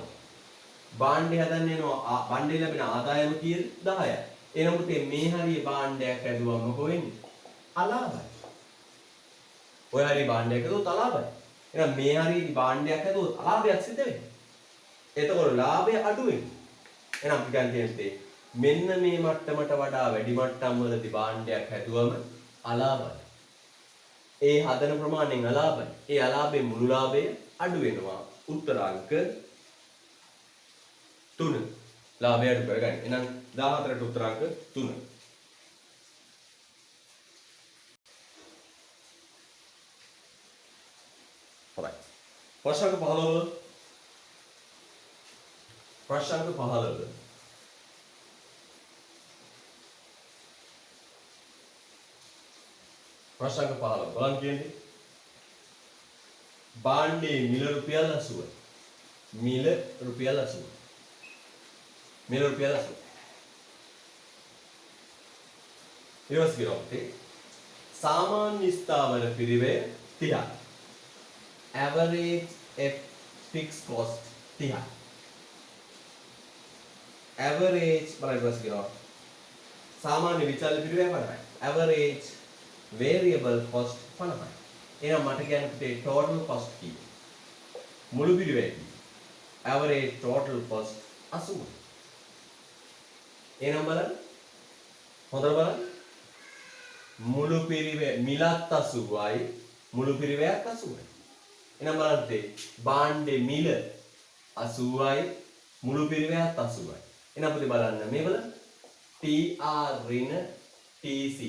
[SPEAKER 1] භාණ්ඩය හදන්න යනෝ භාණ්ඩේ ලැබෙන ආදායම කීයද? 10ක්. එනමුත් මේ හරිය භාණ්ඩයක් හැදුවම මොකෝ වෙන්නේ? අලාභයි. ඔය හරිය භාණ්ඩයක් හැදුවොත් අලාභයි. එහෙනම් මේ හරිය භාණ්ඩයක් හැදුවොත් අලාභයක් සිද්ධ වෙනවා. එතකොට ලාභය අඩු වෙනවා. එහෙනම් අපි ගන්න තියෙන්නේ මෙන්න මේ මට්ටමට වඩා වැඩි මට්ටම් වලදී භාණ්ඩයක් හැදුවම අලාභයි. ඒ හදන ප්‍රමාණයෙන් අලාභයි. ඒ අලාභයේ මුළු ලාභය අඩු වෙනවා. උත්තරාංක 3. ලාභය අඩු කරගන්න. එහෙනම් 14ට උත්තරාංක 3. හොඳයි. ප්‍රශ්න 15. ප්‍රශ්න 15. ප්‍රශ්න 15 බලන්න කියන්නේ භාණ්ඩේ මිල රුපියල් 80. මිල රුපියල් 80. මිල රුපියල් 80. ඊළඟ ස්කිරෝපේ සාමාන්‍ය ස්ථාවර පිරිවැය 30. average fixed cost 30. average බලන්න ස්කිරෝ සාමාන්‍ය විචල්‍ය පිරිවැය 50යි. average variable cost 50යි. එහෙනම් මට කියන්න පුතේ total cost කීයද? මුළු පිරිවැය කීයද? average total cost 80යි. එහෙනම් බලන්න. හොඳට බලන්න. මුළු පිරිවැය මිලත් 80යි. මුළු පිරිවැයත් 80යි. එහෙනම් බලන්න පුතේ භාණ්ඩේ මිල 80යි. මුළු පිරිවැයත් 80යි. එහෙනම් පුතේ බලන්න මේ බලන්න. TR ඍණ TC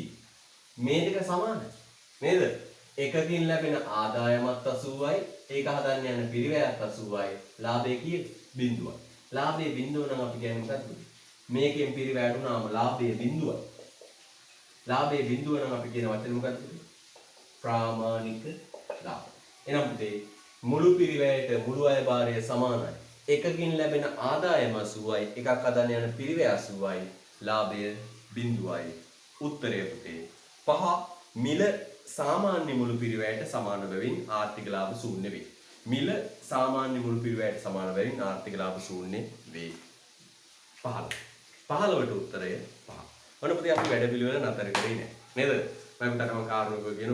[SPEAKER 1] මේ දෙක සමානයි නේද? එකකින් ලැබෙන ආදායමත් 80යි, ඒක හදන්න යන පිරිවැයත් 80යි. ලාභය කීයද? 0යි. ලාභයේ 0 නම් අපි කියන්නේ මොකක්ද? මේකෙන් පිරිවැය අඩුනාම ලාභයේ 0යි. ලාභයේ 0 නම් අපි කියන වචනේ මොකක්ද? ප්‍රාමාණික ලාභ. එහෙනම් පුතේ මුළු පිරිවැයට මුළු අය භාරය සමානයි. එකකින් ලැබෙන ආදායම 80යි, එකක් හදන්න යන පිරිවැය 80යි. ලාභය 0යි. උත්තරය පුතේ 5 මිල සාමාන්‍ය මුළු පිරිවැයට සමාන බැවින් ආර්ථික ලාභ ශූන්‍ය වේ. මිල සාමාන්‍ය මුළු පිරිවැයට සමාන බැවින් ආර්ථික ලාභ ශූන්‍ය වේ. 15. 15ට උත්තරය 5. ඔන්න පුතේ අපි වැඩ පිළිවෙල නතර කරේ නෑ. නේද? මම තරම කාරණාවක කියන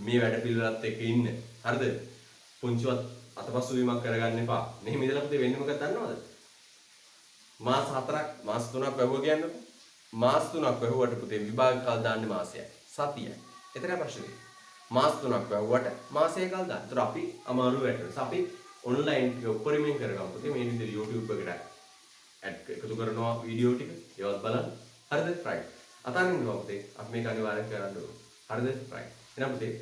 [SPEAKER 1] මේ වැඩ පිළිවෙලත් එක්ක ඉන්න. හරිද? පුංචිවත් අතපසු වීමක් කරගන්න එපා. මෙහෙම ඉඳලා පුතේ වෙන්නේ මොකක්ද දන්නවද? මාස 4ක් මාස 3ක් වැහුවා කියන්නකො. මාස 3ක් වැහුවට පුතේ විභාග කාල දාන්නේ මාසයයි. සතියයි. එතරම් ප්‍රශ්නේ. මාස 3ක් වැහුවට මාසයක කාල දාන්න. ඒතර අපි අමාරු වැටෙනවා. අපි ඔන්ලයින් ටික උපරිමයෙන් කරගමු. පුතේ මේ විදිහට YouTube එකට ඇඩ් එකතු කරනවා වීඩියෝ ටික. ඒවත් බලන්න. හරිද? රයිට්. අතාරින්නවා පුතේ. අපි මේක අනිවාර්යෙන් කරන්න ඕනේ. හරිද? රයිට්. එහෙනම් පුතේ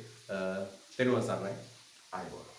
[SPEAKER 1] තෙරුවන් සරණයි. ආයුබෝවන්.